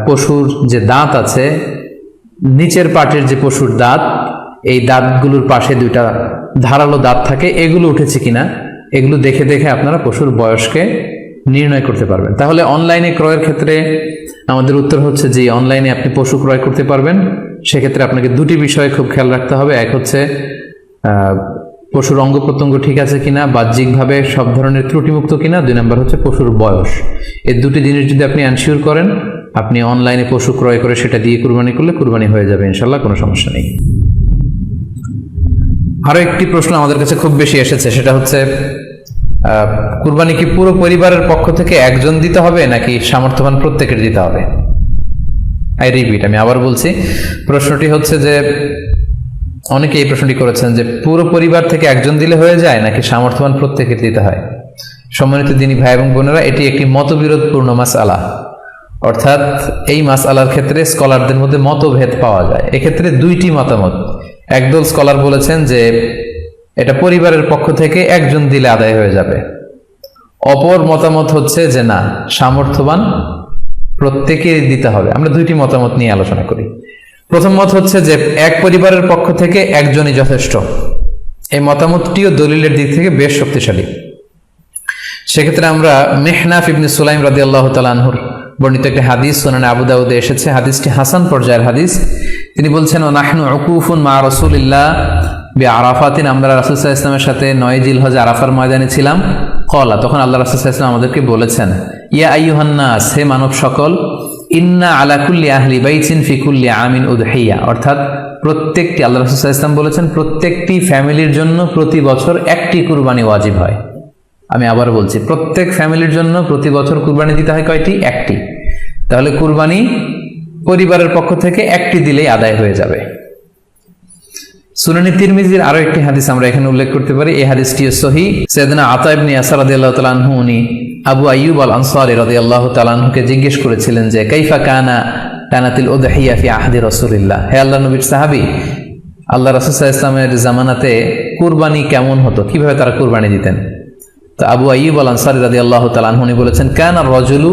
পশুর যে দাঁত আছে, নিচের পাটের যে পশুর দাঁত, এই দাঁতগুলোর পাশে 2টা ধারালো দাঁত থাকে, এগুলো উঠেছে কিনা এগুলো দেখে দেখে আপনারা পশুর বয়সকে নির্ণয় করতে পারবেন। তাহলে অনলাইনে ক্রয়ের ক্ষেত্রে আমাদের উত্তর হচ্ছে যে অনলাইনে আপনি পশু ক্রয় করতে পারবেন। সেক্ষেত্রে আপনাকে 2টি বিষয় খুব খেয়াল রাখতে হবে। এক হচ্ছে পশুর অঙ্গ প্রত্যঙ্গ ঠিক আছে কিনা, বাহ্যিকভাবে সব ধরনের ত্রুটিমুক্ত কিনা। 2 নম্বর হচ্ছে পশুর বয়স। এই 2টি জিনিস যদি আপনি এনশিওর করেন, আপনি অনলাইনে পশু ক্রয় করে সেটা দিয়ে কুরবানি করলে কুরবানি হয়ে যাবে ইনশাল্লাহ, কোনো সমস্যা নেই। আরো একটি প্রশ্ন আমাদের কাছে খুব বেশি এসেছে, সেটা হচ্ছে কুরবানি কি পুরো পরিবারের পক্ষ থেকে একজন দিতে হবে নাকি সামর্থ্যবান প্রত্যেকের দিতে হবে? আমি আবার বলছি, প্রশ্নটি হচ্ছে যে অনেকে এই প্রশ্নটি করেছেন যে পুরো পরিবার থেকে একজন দিলে হয়ে যায় নাকি সামর্থ্যবান প্রত্যেকের দিতে হয়। সম্মানিত দিনী ভাই এবং বোনেরা, এটি একটি মতবিরোধপূর্ণ মাসআলা, অর্থাৎ এই মাসআলার ক্ষেত্রে স্কলারদের মধ্যে মতভেদ পাওয়া যায়। এক্ষেত্রে দুইটি মতামত। একদল স্কলার বলেছেন যে এটা পরিবারের পক্ষ থেকে একজন দিলে আদায় হয়ে যাবে। অপর মতামত হচ্ছে যে না, সামর্থ্যবান প্রত্যেকেই দিতে হবে। আমরা দুইটি মতামত নিয়ে আলোচনা করি। প্রথম মত হচ্ছে যে এক পরিবারের পক্ষ থেকে একজনই যথেষ্ট। এই মতামতটিও দলিলের দিক থেকে বেশ শক্তিশালী। সেক্ষেত্রে আমরা মিহনাফ ইবনে সুলাইম রাদিয়াল্লাহু তাআলা আনহুর বর্ণিত একটি হাদিস সুনানে আবু দাউদে এসেছে। হাদিসটি হাসান পর্যায়ের হাদিস। তিনি বলছেন, ও নাহনু উকুফুন মা রাসূলিল্লাহ বিআরাফাতিন, আমরা রাসূল সাল্লাল্লাহু আলাইহি ওয়াসাল্লামের সাথে 9 জিলহজ আরাফার ময়দানে ছিলাম। ক্বালা, তখন আল্লাহ রাসূল সাল্লাল্লাহু আলাইহি ওয়াসাল্লাম আমাদেরকে বলেছেন, ইয়া আইয়ুহান নাস, হে মানব সকল, ইন্না আলা কুল্লি আহলি বাইতিন ফি কুল্লি আমিন উদহিয়া, অর্থাৎ প্রত্যেকটি, আল্লাহ রাসূল সাল্লাল্লাহু আলাইহি ওয়াসাল্লাম বলেছেন প্রত্যেকটি ফ্যামিলির জন্য প্রতি বছর একটি কুরবানি ওয়াজিব হয়। আমি আবার বলছি, প্রত্যেক ফ্যামিলির জন্য প্রতি বছর কুরবানি দিতে হয় কয়টি? একটি। তাহলে কুরবানি পরিবারের পক্ষ থেকে একটি দিলেই আদায় হয়ে যাবে। সুনানি তিরমিজির আরো একটি হাদিস আমরা এখানে উল্লেখ করতে পারি। এই হাদিসটিও সহিহ। সাইয়েদনা আতা ইবনে ইয়াসার রাদিয়াল্লাহু তাআলা আনহু, উনি আবু আইয়ুব আল আনসারী রাদিয়াল্লাহু তাআলা আনহুকে জিজ্ঞেস করেছিলেন যে কাইফা কানাতিল উদহিয়া ফি আহদি রাসূলিল্লাহ, হে আল্লাহর নবীর সাহাবী, আল্লাহ রাসূল সাল্লাল্লাহু আলাইহি ওয়াসাল্লামের জামানাতে কুরবানি কেমন হতো, কিভাবে তারা কুরবানি দিতেন? তো আবু আইয়ুব আল আনসারী রাদিয়াল্লাহু তাআলা আনহু বলেছেন, কানা রাজুলু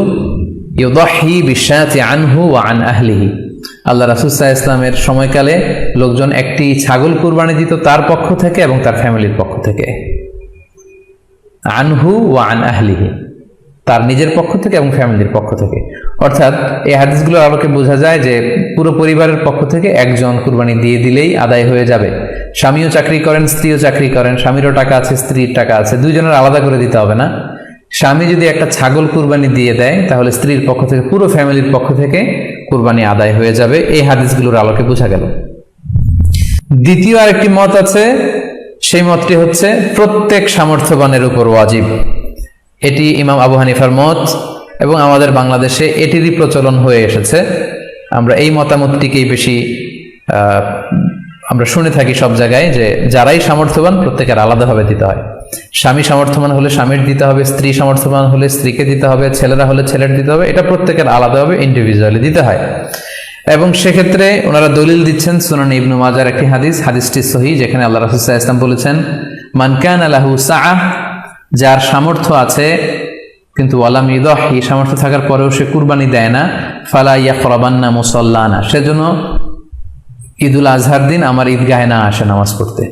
ইউদাহি বিশাতি আনহু ওয়া আন আহলিহি, আল্লাহ রাসূল সাল্লাল্লাহু আলাইহি ওয়াসাল্লামের সময়কালে লোকজন একটি ছাগল কুরবানি দিত তার পক্ষ থেকে এবং তার ফ্যামিলির পক্ষ থেকে। আনহু ওয়া আন আহলিহি, তার নিজের পক্ষ থেকে এবং ফ্যামিলির পক্ষ থেকে। অর্থাৎ এই হাদিসগুলোর আলোকে বোঝা যায় যে পুরো পরিবারের পক্ষ থেকে একজন কুরবানি দিয়ে দিলেই আদায় হয়ে যাবে। স্বামীও চাকরি করেন, স্ত্রীও চাকরি করেন, স্বামীরও টাকা আছে, স্ত্রীর টাকা আছে, দুইজনের আলাদা করে দিতে হবে না। স্বামী যদি একটা ছাগল কুরবানি দিয়ে দেয় তাহলে স্ত্রীর পক্ষ থেকে, পুরো ফ্যামিলির পক্ষ থেকে কুরবানি আদায় হয়ে যাবে। এই হাদিসগুলোর আলোকে বোঝা গেল। দ্বিতীয় আরেকটি মত আছে, সেই মতটি হচ্ছে প্রত্যেক সামর্থ্যবানের উপর ওয়াজিব। এটি ইমাম আবু হানিফার মত এবং আমাদের বাংলাদেশে এটিরই প্রচলন হয়ে এসেছে। আমরা এই মতামতটিকেই বেশি আমরা শুনে থাকি সব জায়গায়, যে যারাই সামর্থ্যবান প্রত্যেকের আলাদাভাবে দিতে হয়। স্বামী সামর্থ্যবান হলে স্বামীর দিতে হবে, স্ত্রী সামর্থ্যবান হলে স্ত্রীকে দিতে হবে, ছেলেরা হলে ছেলের দিতে হবে। এটা প্রত্যেকের আলাদাভাবে ইন্ডিভিজুয়ালি দিতে হয়। এবং সেক্ষেত্রে ওনারা দলিল দিচ্ছেন সুনান ইবনে মাজার একটি হাদিস, হাদিসটি সহিহ, যেখানে আল্লাহ রাসূল সাল্লাল্লাহু আলাইহি ওয়াসাল্লাম বলেছেন, মান কানা লাহু সাআহ, যার সামর্থ্য আছে কিন্তু ওয়ালাম ইউদাহি, সামর্থ্য থাকার পরেও সে কুরবানি দেয় না, ফালা ইয়াকরাবান্না মুসাল্লানা, সেজন্য ঈদুল আজহার দিন আমার ঈদগাহে না আসে নামাজ পড়তে।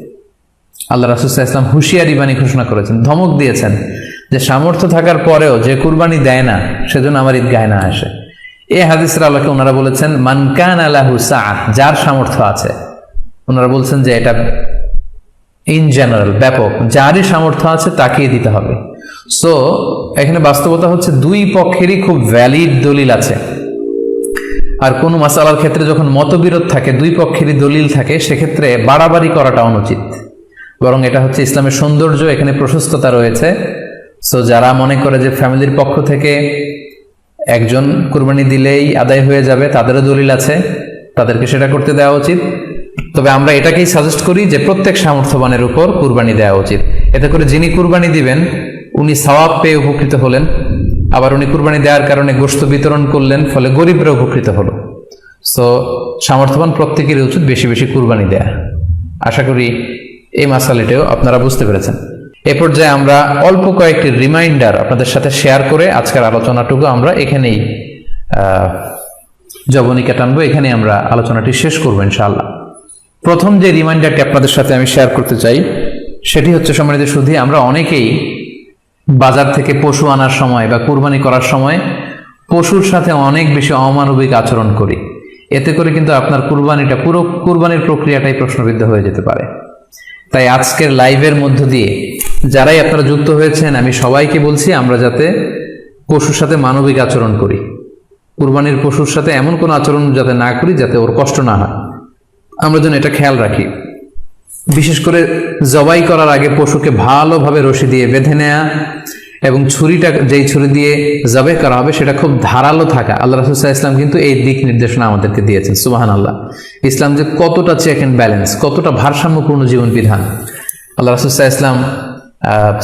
আল্লাহ রাসূল সাল্লাল্লাহু আলাইহি ওয়াসাল্লাম হুঁশিয়ারি বাণী ঘোষণা করেছেন, ধমক দিয়েছেন যে সামর্থ্য থাকার পরেও যে কুরবানি দেয় না সেজন্য আমার ঈদগাহে না আসে। এই হাদিসের আলোকে ওনারা বলেছেন মান কানা লাহু সাআহ, যার সামর্থ্য আছে। ওনারা বলছেন যে এটা ইন জেনারেল, ব্যাপক, যারই সামর্থ্য আছে তাকেই দিতে হবে। সো এখানে বাস্তবতা হচ্ছে দুই পক্ষেরই খুব ভ্যালিড দলিল আছে। আর কোনো মাসালার ক্ষেত্রে যখন মতবিরোধ থাকে, দুই পক্ষেরই দলিল থাকে, সেক্ষেত্রে বাড়াবাড়ি করাটা অনুচিত। বরং এটা হচ্ছে ইসলামের সৌন্দর্য, এখানে প্রশস্ততা রয়েছে। সো যারা মনে করে যে ফ্যামিলির পক্ষ থেকে একজন কুরবানি দিলেই আদায় হয়ে যাবে, তাদেরও দলিল আছে, তাদেরকে সেটা করতে দেওয়া উচিত। তবে আমরা এটাকেই সাজেস্ট করি যে প্রত্যেক সামর্থ্যবানের উপর কুরবানি দেওয়া উচিত। এতে করে যিনি কুরবানি দিবেন উনি সওয়াব পেয়ে উপকৃত হলেন, আবার উনি কুরবানি দেওয়ার কারণে গোশত বিতরণ করলেন, ফলে গরিবরা উপকৃত হলো। সো সামর্থ্যবান প্রত্যেকেরই উচিত বেশি বেশি কুরবানি দেয়া। আশা করি এই মাসালাটাও আপনারা বুঝতে পেরেছেন। এ পর্যায়ে আমরা অল্প কয়েকটি রিমাইন্ডার আপনাদের সাথে শেয়ার করে আজকের আলোচনাটুকু আমরা এখানেই জবনিকা টানবো, এখানে আমরা আলোচনাটি শেষ করবো ইনশাআল্লাহ। প্রথম যে রিমাইন্ডারটি আপনাদের সাথে আমি শেয়ার করতে চাই সেটি হচ্ছে, সম্মানিত সুধী, আমরা অনেকেই বাজার থেকে পশু আনার সময় বা কুরবানি করার সময় পশুর সাথে অনেক বেশি অমানবিক আচরণ করি। এতে করে কিন্তু আপনার কুরবানিটা, পুরো কুরবানির প্রক্রিয়াটাই প্রশ্নবিদ্ধ হয়ে যেতে পারে। তাই আজকের লাইভের মধ্য দিয়ে যারাই আপনারা যুক্ত হয়েছেন, আমি সবাইকে বলছি আমরা যাতে পশুর সাথে মানবিক আচরণ করি, কুরবানির পশুর সাথে এমন কোনো আচরণ যাতে না করি যাতে ওর কষ্ট না হয়, আমরা যেন এটা খেয়াল রাখি। বিশেষ করে জবাই করার আগে পশুকে ভালোভাবে রশি দিয়ে বেঁধে নেয়া এবং ছুরিটা, যেই ছুরি দিয়ে জবাই করা হবে সেটা খুব ধারালো থাকা। আল্লাহ রাসূল সাল্লাল্লাহু আলাইহি ওয়াসাল্লাম কিন্তু এই দিক নির্দেশনা আমাদেরকে দিয়েছেন। সুবহানাল্লাহ, ইসলাম যে কতটা চেক এন্ড ব্যালেন্স, কতটা ভারসাম্যপূর্ণ জীবন বিধান। আল্লাহ রাসূল সাল্লাল্লাহু আলাইহি ওয়াসাল্লাম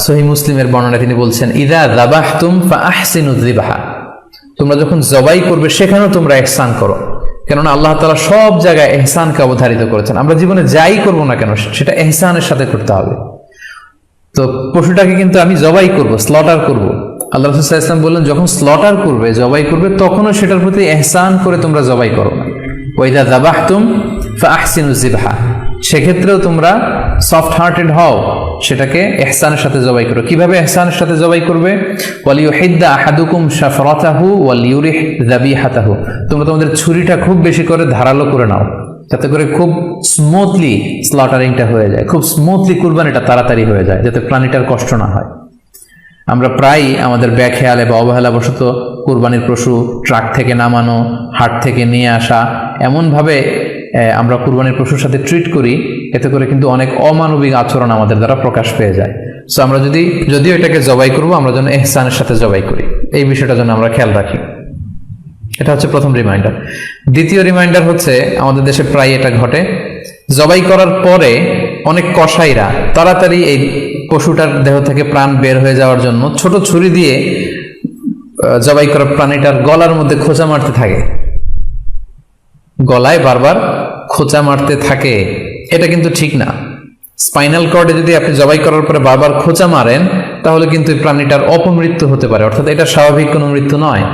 সহিহ মুসলিমের বর্ণনা তিনি বলছেন, ইযা যাবাহতুম ফাআহসিনুয যিবহা, তোমরা যখন জবাই করবে সেখানেও তোমরা ইহসান করো। কেননা আল্লাহ তাআলা সব জায়গায় ইহসানকে অবধারিত করেছেন। আমরা জীবনে যাই করব না কেন সেটা ইহসানের সাথে করতে হবে। তো পশুটাকে কিন্তু আমি জবাই করব, স্লটার করব, আল্লাহ রাসূল সাল্লাল্লাহু আলাইহি ওয়াসাল্লাম বললেন যখন স্লটার করবে, জবাই করবে, তখনও সেটার প্রতি ইহসান করে তোমরা জবাই করো না। ওয়া ইযা যাবাহতুম ফাআহসিনুয যিবহা, সেক্ষেত্রেও তোমরা সফট হার্টেড হও, সেটাকে ইহসানের সাথে জবাই করো। কিভাবে ইহসানের সাথে জবাই করবে? ওয়ালিয়ুহিদ্দা আহাদুকুম শাফরাতাহু ওয়ালিয়ুরিহ যাবিহাতাহু, তোমরা তোমাদের ছুরিটা খুব বেশি করে ধারালো করে নাও, যাতে করে খুব স্মুথলি স্লটারিংটা হয়ে যায়, খুব স্মুথলি কুরবানিটা তাড়াতাড়ি হয়ে যায়, যাতে প্রাণীটার কষ্ট না হয়। আমরা প্রায় আমাদের ব্যাখেয়ালে বা অবহেলাবশত কুরবানির পশু ট্রাক থেকে নামানো, হাট থেকে নিয়ে আসা, এমনভাবে আমরা কুরবানির পশুর সাথে ট্রিট করি, এতে করে কিন্তু অনেক অমানবিক আচরণ আমাদের দ্বারা প্রকাশ পেয়ে যায়। সো আমরা যদিও এটাকে জবাই করব, আমরা যেন ইহসানের সাথে জবাই করি, এই বিষয়টা যেন আমরা খেয়াল রাখি। এটা হচ্ছে প্রথম রিমাইন্ডার। দ্বিতীয় রিমাইন্ডার হচ্ছে, আমাদের দেশে প্রায় এটা ঘটে, জবাই করার পরে অনেক কসাইরা তাড়াতাড়ি এই পশুটার দেহ থেকে প্রাণ বের হয়ে যাওয়ার জন্য ছোট ছুরি দিয়ে জবাই করা প্রাণীটার গলার মধ্যে খোঁচা মারতে থাকে, গলায় বারবার খোঁচা মারতে থাকে। এটা কিন্তু ঠিক না। স্পাইনাল কর্ডে যদি আপনি জবাই করার পরে বারবার খোঁচা মারেন, তাহলে কিন্তু এই প্রাণীটার অপমৃত্যু হতে পারে, অর্থাৎ এটা স্বাভাবিক কোনো মৃত্যু নয়।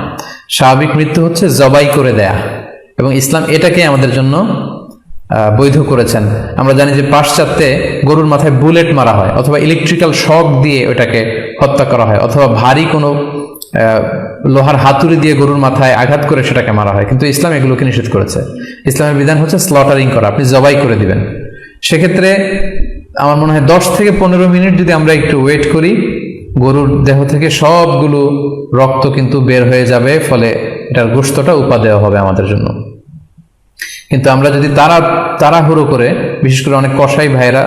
স্বাভাবিক মৃত্যু হচ্ছে জবাই করে দেয়া, এবং ইসলাম এটাকে আমাদের জন্য বৈধ করেছেন। আমরা জানি যে পাশ্চাত্যে গরুর মাথায় বুলেট মারা হয়, অথবা ইলেকট্রিক্যাল শক দিয়ে ওটাকে হত্যা করা হয়, অথবা ভারী কোনো লোহার হাতুড়ি দিয়ে গরুর মাথায় আঘাত করে সেটাকে মারা হয়। কিন্তু ইসলাম এগুলোকে নিষেধ করেছে। ইসলামের বিধান হচ্ছে স্লটারিং করা, আপনি জবাই করে দিবেন। সেক্ষেত্রে আমার মনে হয় 10 থেকে 15 মিনিট যদি আমরা একটু ওয়েট করি, গরুর দেহ থেকে সবগুলো রক্ত কিন্তু বের হয়ে যাবে, ফলে এটার গোশতটা উপাদেয় হবে আমাদের জন্য। কিন্তু আমরা যদি তাড়াহুড়ো করে, বিশেষ করে অনেক কসাই ভাইরা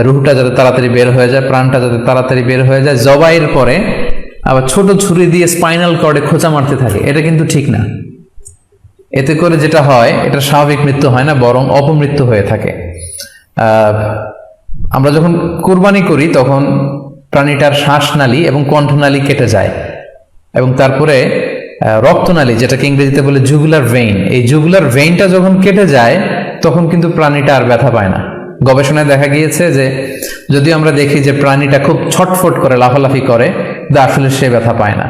রুহটা যাতে তাড়াতাড়ি বের হয়ে যায়, প্রাণটা যাতে তাড়াতাড়ি বের হয়ে যায়, জবাইয়ের পরে আবার ছোট ছুরি দিয়ে স্পাইনাল কর্ডে খোঁচা মারতে থাকে, এটা কিন্তু ঠিক না। এতে করে যেটা হয়, এটা স্বাভাবিক মৃত্যু হয় না, বরং অপমৃত্যু হয়ে থাকে। আমরা যখন কুরবানি করি তখন প্রাণীটার শ্বাসনালী এবং কণ্ঠনালী কেটে যায়, এবং তারপরে রক্তনালী, যেটাকে ইংরেজিতে বলে জুগুলার ভেইন, এই জুগুলার ভেইনটা যখন কেটে যায় তখন কিন্তু প্রাণীটা আর ব্যথা পায় না। গবেষণায় দেখা গিয়েছে যে যদি আমরা দেখি যে প্রাণীটা খুব ছটফট করে, লাফালাফি করে, কিন্তু আসলে সে ব্যথা পায় না।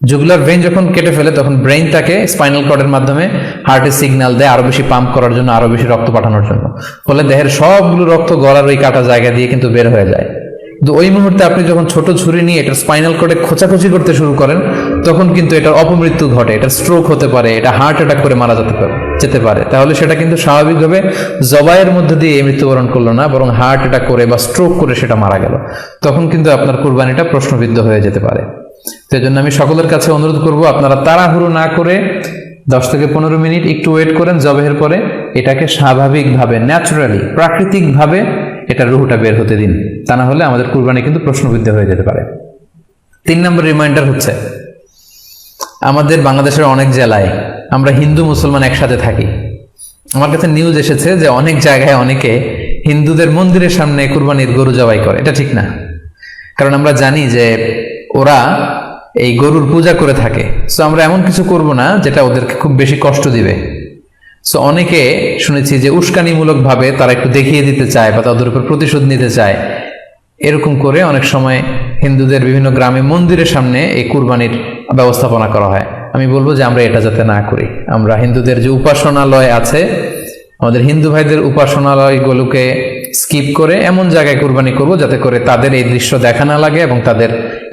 জুগুলার ভেইন যখন কেটে ফেলে তখন ব্রেইন তাকে স্পাইনাল কর্ডের মাধ্যমে হার্টে সিগন্যাল দেয় আরো বেশি পাম্প করার জন্য, আরো বেশি রক্ত পাঠানোর জন্য। ফলে দেহের সবগুলো রক্ত গলার ওই কাটা জায়গা দিয়ে কিন্তু বের হয়ে যায়। কিন্তু ওই মুহূর্তে আপনি যখন ছোট ছুরি নিয়ে এটার স্পাইনাল কর্ডে খোঁচাখুচি করতে শুরু করেন, তখন কিন্তু এটার অপমৃত্যু ঘটে, এটা স্ট্রোক হতে পারে, এটা হার্ট অ্যাটাক করে মারা যেতে পারে। তাহলে সেটা কিন্তু স্বাভাবিকভাবে জবাইয়ের মধ্যে দিয়ে মৃত্যুবরণ করলো না, বরং হার্ট অ্যাটাক করে বা স্ট্রোক করে সেটা মারা গেল। তখন কিন্তু আপনার কুরবানিটা প্রশ্নবিদ্ধ হয়ে যেতে পারে। তো এই জন্য আমি সকলের কাছে অনুরোধ করব, আপনারা তাড়াহুড়ো না করে 10 থেকে 15 মিনিট একটু ওয়েট করেন জবাইয়ের পরে, এটাকে স্বাভাবিকভাবে, ন্যাচারালি, প্রাকৃতিকভাবে এটার রুহটা বের হতে দিন। তা না হলে আমাদের কুরবানি কিন্তু প্রশ্নবিদ্ধ হয়ে যেতে পারে। 3 নম্বর রিমাইন্ডার হচ্ছে, আমাদের বাংলাদেশের অনেক জেলায় আমরা হিন্দু মুসলমান একসাথে থাকি। আমার কাছে নিউজ এসেছে যে অনেক জায়গায় অনেকে হিন্দুদের মন্দিরের সামনে কুরবানির গরু জবাই করে। এটা ঠিক না, কারণ আমরা জানি যে ওরা এই গরুর পূজা করে থাকে। সো আমরা এমন কিছু করব না যেটা ওদেরকে খুব বেশি কষ্ট দিবে। সো অনেকে শুনেছি যে উস্কানিমূলক ভাবে তারা একটু দেখিয়ে দিতে চায় বা তাদের উপর প্রতিশোধ নিতে চায়, এরকম করে অনেক সময় হিন্দুদের বিভিন্ন গ্রামে মন্দিরের সামনে এই কুরবানির ব্যবস্থাপনা করা হয়। আমি বলবো যে আমরা এটা যাতে না করি। আমরা হিন্দুদের যে উপাসনালয় আছে, আমাদের হিন্দু ভাইদের উপাসনালয়গুলোকে স্কিপ করে এমন জায়গায় কুরবানি করব যাতে করে তাদের এই দৃশ্য দেখা না লাগে, এবং তাদের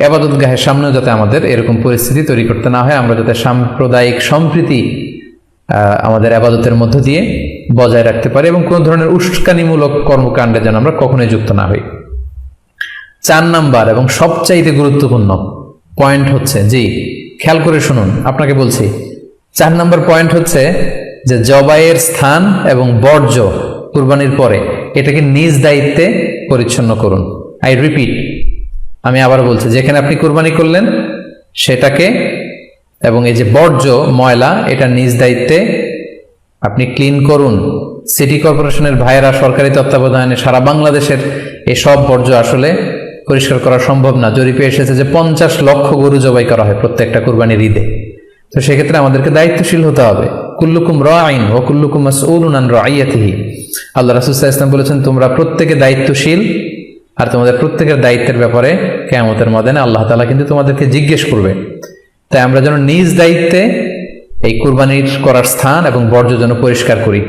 ইবাদতগাহের সামনেও যাতে আমাদের এরকম পরিস্থিতি তৈরি করতে না হয়। আমরা যাতে সাম্প্রদায়িক সম্প্রীতি আমাদের ইবাদতের মধ্য দিয়ে বজায় রাখতে পারি, এবং কোনো ধরনের উস্কানিমূলক কর্মকাণ্ডে যেন আমরা কখনোই যুক্ত না হই। 4 নাম্বার এবং সবচাইতে গুরুত্বপূর্ণ পয়েন্ট হচ্ছে, জি খেয়াল করে শুনুন, আপনাকে বলছি, 4 নাম্বার পয়েন্ট হচ্ছে যে জবাইয়ের স্থান এবং বর্জ্য কুরবানির পরে এটাকে নিজ দায়িত্বে পরিচ্ছন্ন করুন। আই রিপিট, আমি আবার বলছি, যেখানে আপনি কুরবানি করলেন সেটাকে এবং এই যে বর্জ্য ময়লা, এটা নিজ দায়িত্বে আপনি ক্লিন করুন। সিটি কর্পোরেশনের ভাইয়েরা সরকারি তত্ত্বাবধানে সারা বাংলাদেশের এই সব বর্জ্য আসলে পরিষ্কার করা সম্ভব না। জরিপে এসেছে যে 50 লক্ষ গরু জবাই করা হয় প্রত্যেকটা কুরবানির ঈদে। তো সেক্ষেত্রে আমাদেরকে দায়িত্বশীল হতে হবে। কুল্লুকুম রাঈন ওয়া কুল্লুকুম মাসউলুন আন রাইয়াতিহি। আল্লাহ রাসূল সাল্লাল্লাহু আলাইহি ওয়াসাল্লাম বলেছেন, তোমরা প্রত্যেকে দায়িত্বশীল, আর তোমাদের প্রত্যেকের দায়িত্বের ব্যাপারে কিয়ামতের ময়দানে আল্লাহ তাআলা কিন্তু তোমাদেরকে জিজ্ঞেস করবে। তাই আমরা যেন নিজ দায়িত্বে এই কুরবানির করার স্থান এবং বর্জ্য যেন পরিষ্কার করি।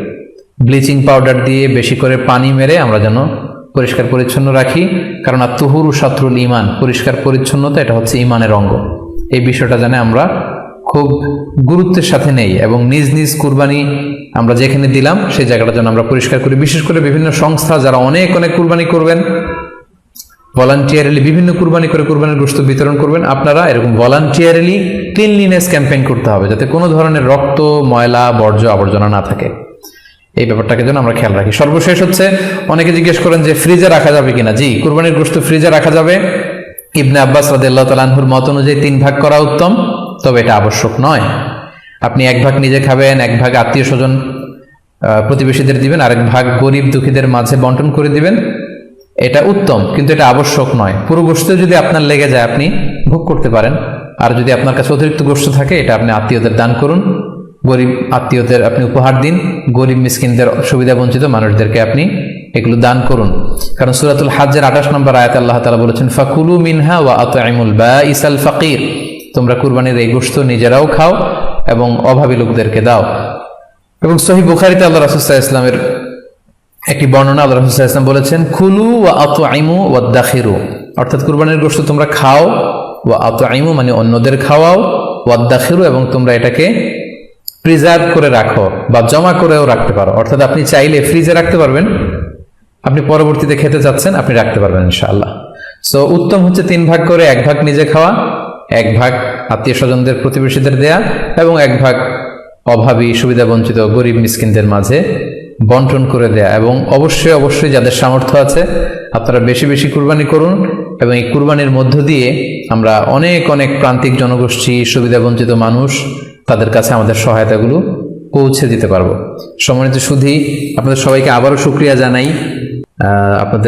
ব্লিচিং পাউডার দিয়ে বেশি করে পানি মেরে আমরা যেন পরিষ্কার পরিচ্ছন্ন রাখি, কারণ আত-তুহুরু শাতরুল ঈমান, পরিষ্কার পরিচ্ছন্নতা এটা হচ্ছে ঈমানের অঙ্গ। এই বিষয়টা জানে আমরা খুব গুরুত্বের সাথে নেই এবং নিজ নিজ কুরবানি আমরা যেখানে দিলাম সেই জায়গাটা যেন আমরা পরিষ্কার করি। বিশেষ করে বিভিন্ন সংস্থা যারা অনেক অনেক কুরবানি করবেন, ভলান্টিয়ারলি বিভিন্ন কুরবানি করে কুরবানির গোশত বিতরণ করবেন, আপনারা এরকম ভলান্টিয়ারলি ক্লিনলিনেস ক্যাম্পেইন করতে হবে, যাতে কোনো ধরনের রক্ত, ময়লা, বর্জ্য, আবর্জনা না থাকে। এই ব্যাপারটাকে যেন আমরা খেয়াল রাখি। সর্বশেষ হচ্ছে, অনেকে জিজ্ঞেস করেন যে ফ্রিজে রাখা যাবে কিনা। জি, কুরবানির গোশত ফ্রিজে রাখা যাবে। ইবনে আব্বাস রাদিয়াল্লাহু তাআলা আনহুর মত অনুযায়ী 3 ভাগ করা উত্তম, তবে এটা আবশ্যক নয়। আপনি 1 ভাগ নিজে খাবেন, 1 ভাগ আত্মীয় স্বজন প্রতিবেশীদের দিবেন, আরেক ভাগ গরিব দুঃখীদের মাঝে বন্টন করে দিবেন, এটা উত্তম, কিন্তু এটা আবশ্যক নয়। পুরো গোশত যদি আপনার লেগে যায় আপনি ভোগ করতে পারেন, আর যদি আপনার কাছে অতিরিক্ত গোশত থাকে এটা আপনি আত্মীয়দের দান করুন, গরিব আত্মীয়দের আপনি উপহার দিন, গরিব মিসকিনদের, সুবিধা বঞ্চিত মানুষদেরকে আপনি এগুলো দান করুন। কারণ সূরাতুল হজ্জের 28 নম্বর আয়াতে আল্লাহ তাআলা বলেছেন, ফাকুলু মিনহা ওয়া আত'ইমুল বাঈসাল ফাকির, তোমরা কুরবানির এই গোশত নিজেরাও খাও এবং অভাবী লোকদেরকে দাও। এবং সহিহ বুখারীতে আল্লাহ রাসূল সাল্লাল্লাহু আলাইহি ওয়াসাল্লামের একটি বর্ণনা, আল্লাহ রাসূল সাল্লাল্লাহু আলাইহি ওয়াসাল্লাম বলেছেন, কুলু ওয়া আত'ইমু ওয়াদাখিরু, অর্থাৎ কুরবানির গোশত তোমরা খাও, ওয়া আত'ইমু মানে অন্যদের খাওয়াও, ওয়াদাখিরু এবং তোমরা এটাকে প্রিজার্ভ করে রাখো বা জমা করেও রাখতে পারো। অর্থাৎ আপনি চাইলে ফ্রিজে রাখতে পারবেন, আপনি পরবর্তীতে খেতে চাচ্ছেন আপনি রাখতে পারবেন ইনশাআল্লাহ। সো উত্তম হচ্ছে 3 ভাগ করে 1 ভাগ নিজে খাওয়া, 1 ভাগ আত্মীয় স্বজনদের, প্রতিবেশীদের দেয়া এবং 1 ভাগ অভাবী, সুবিধা বঞ্চিত, গরিব মিসকিনদের মাঝে বন্টন করে দেয়া। এবং অবশ্যই অবশ্যই যাদের সামর্থ্য আছে আপনারা বেশি বেশি কুরবানি করুন, এবং এই কুরবানির মধ্য দিয়ে আমরা অনেক অনেক প্রান্তিক জনগোষ্ঠী, সুবিধা বঞ্চিত মানুষ, তাদের কাছে আমাদের সহায়তাগুলো পৌঁছে দিতে পারবো। সম্মানিত সুধী, আপনাদের সবাইকে আবারও শুকরিয়া জানাই। আপনাদের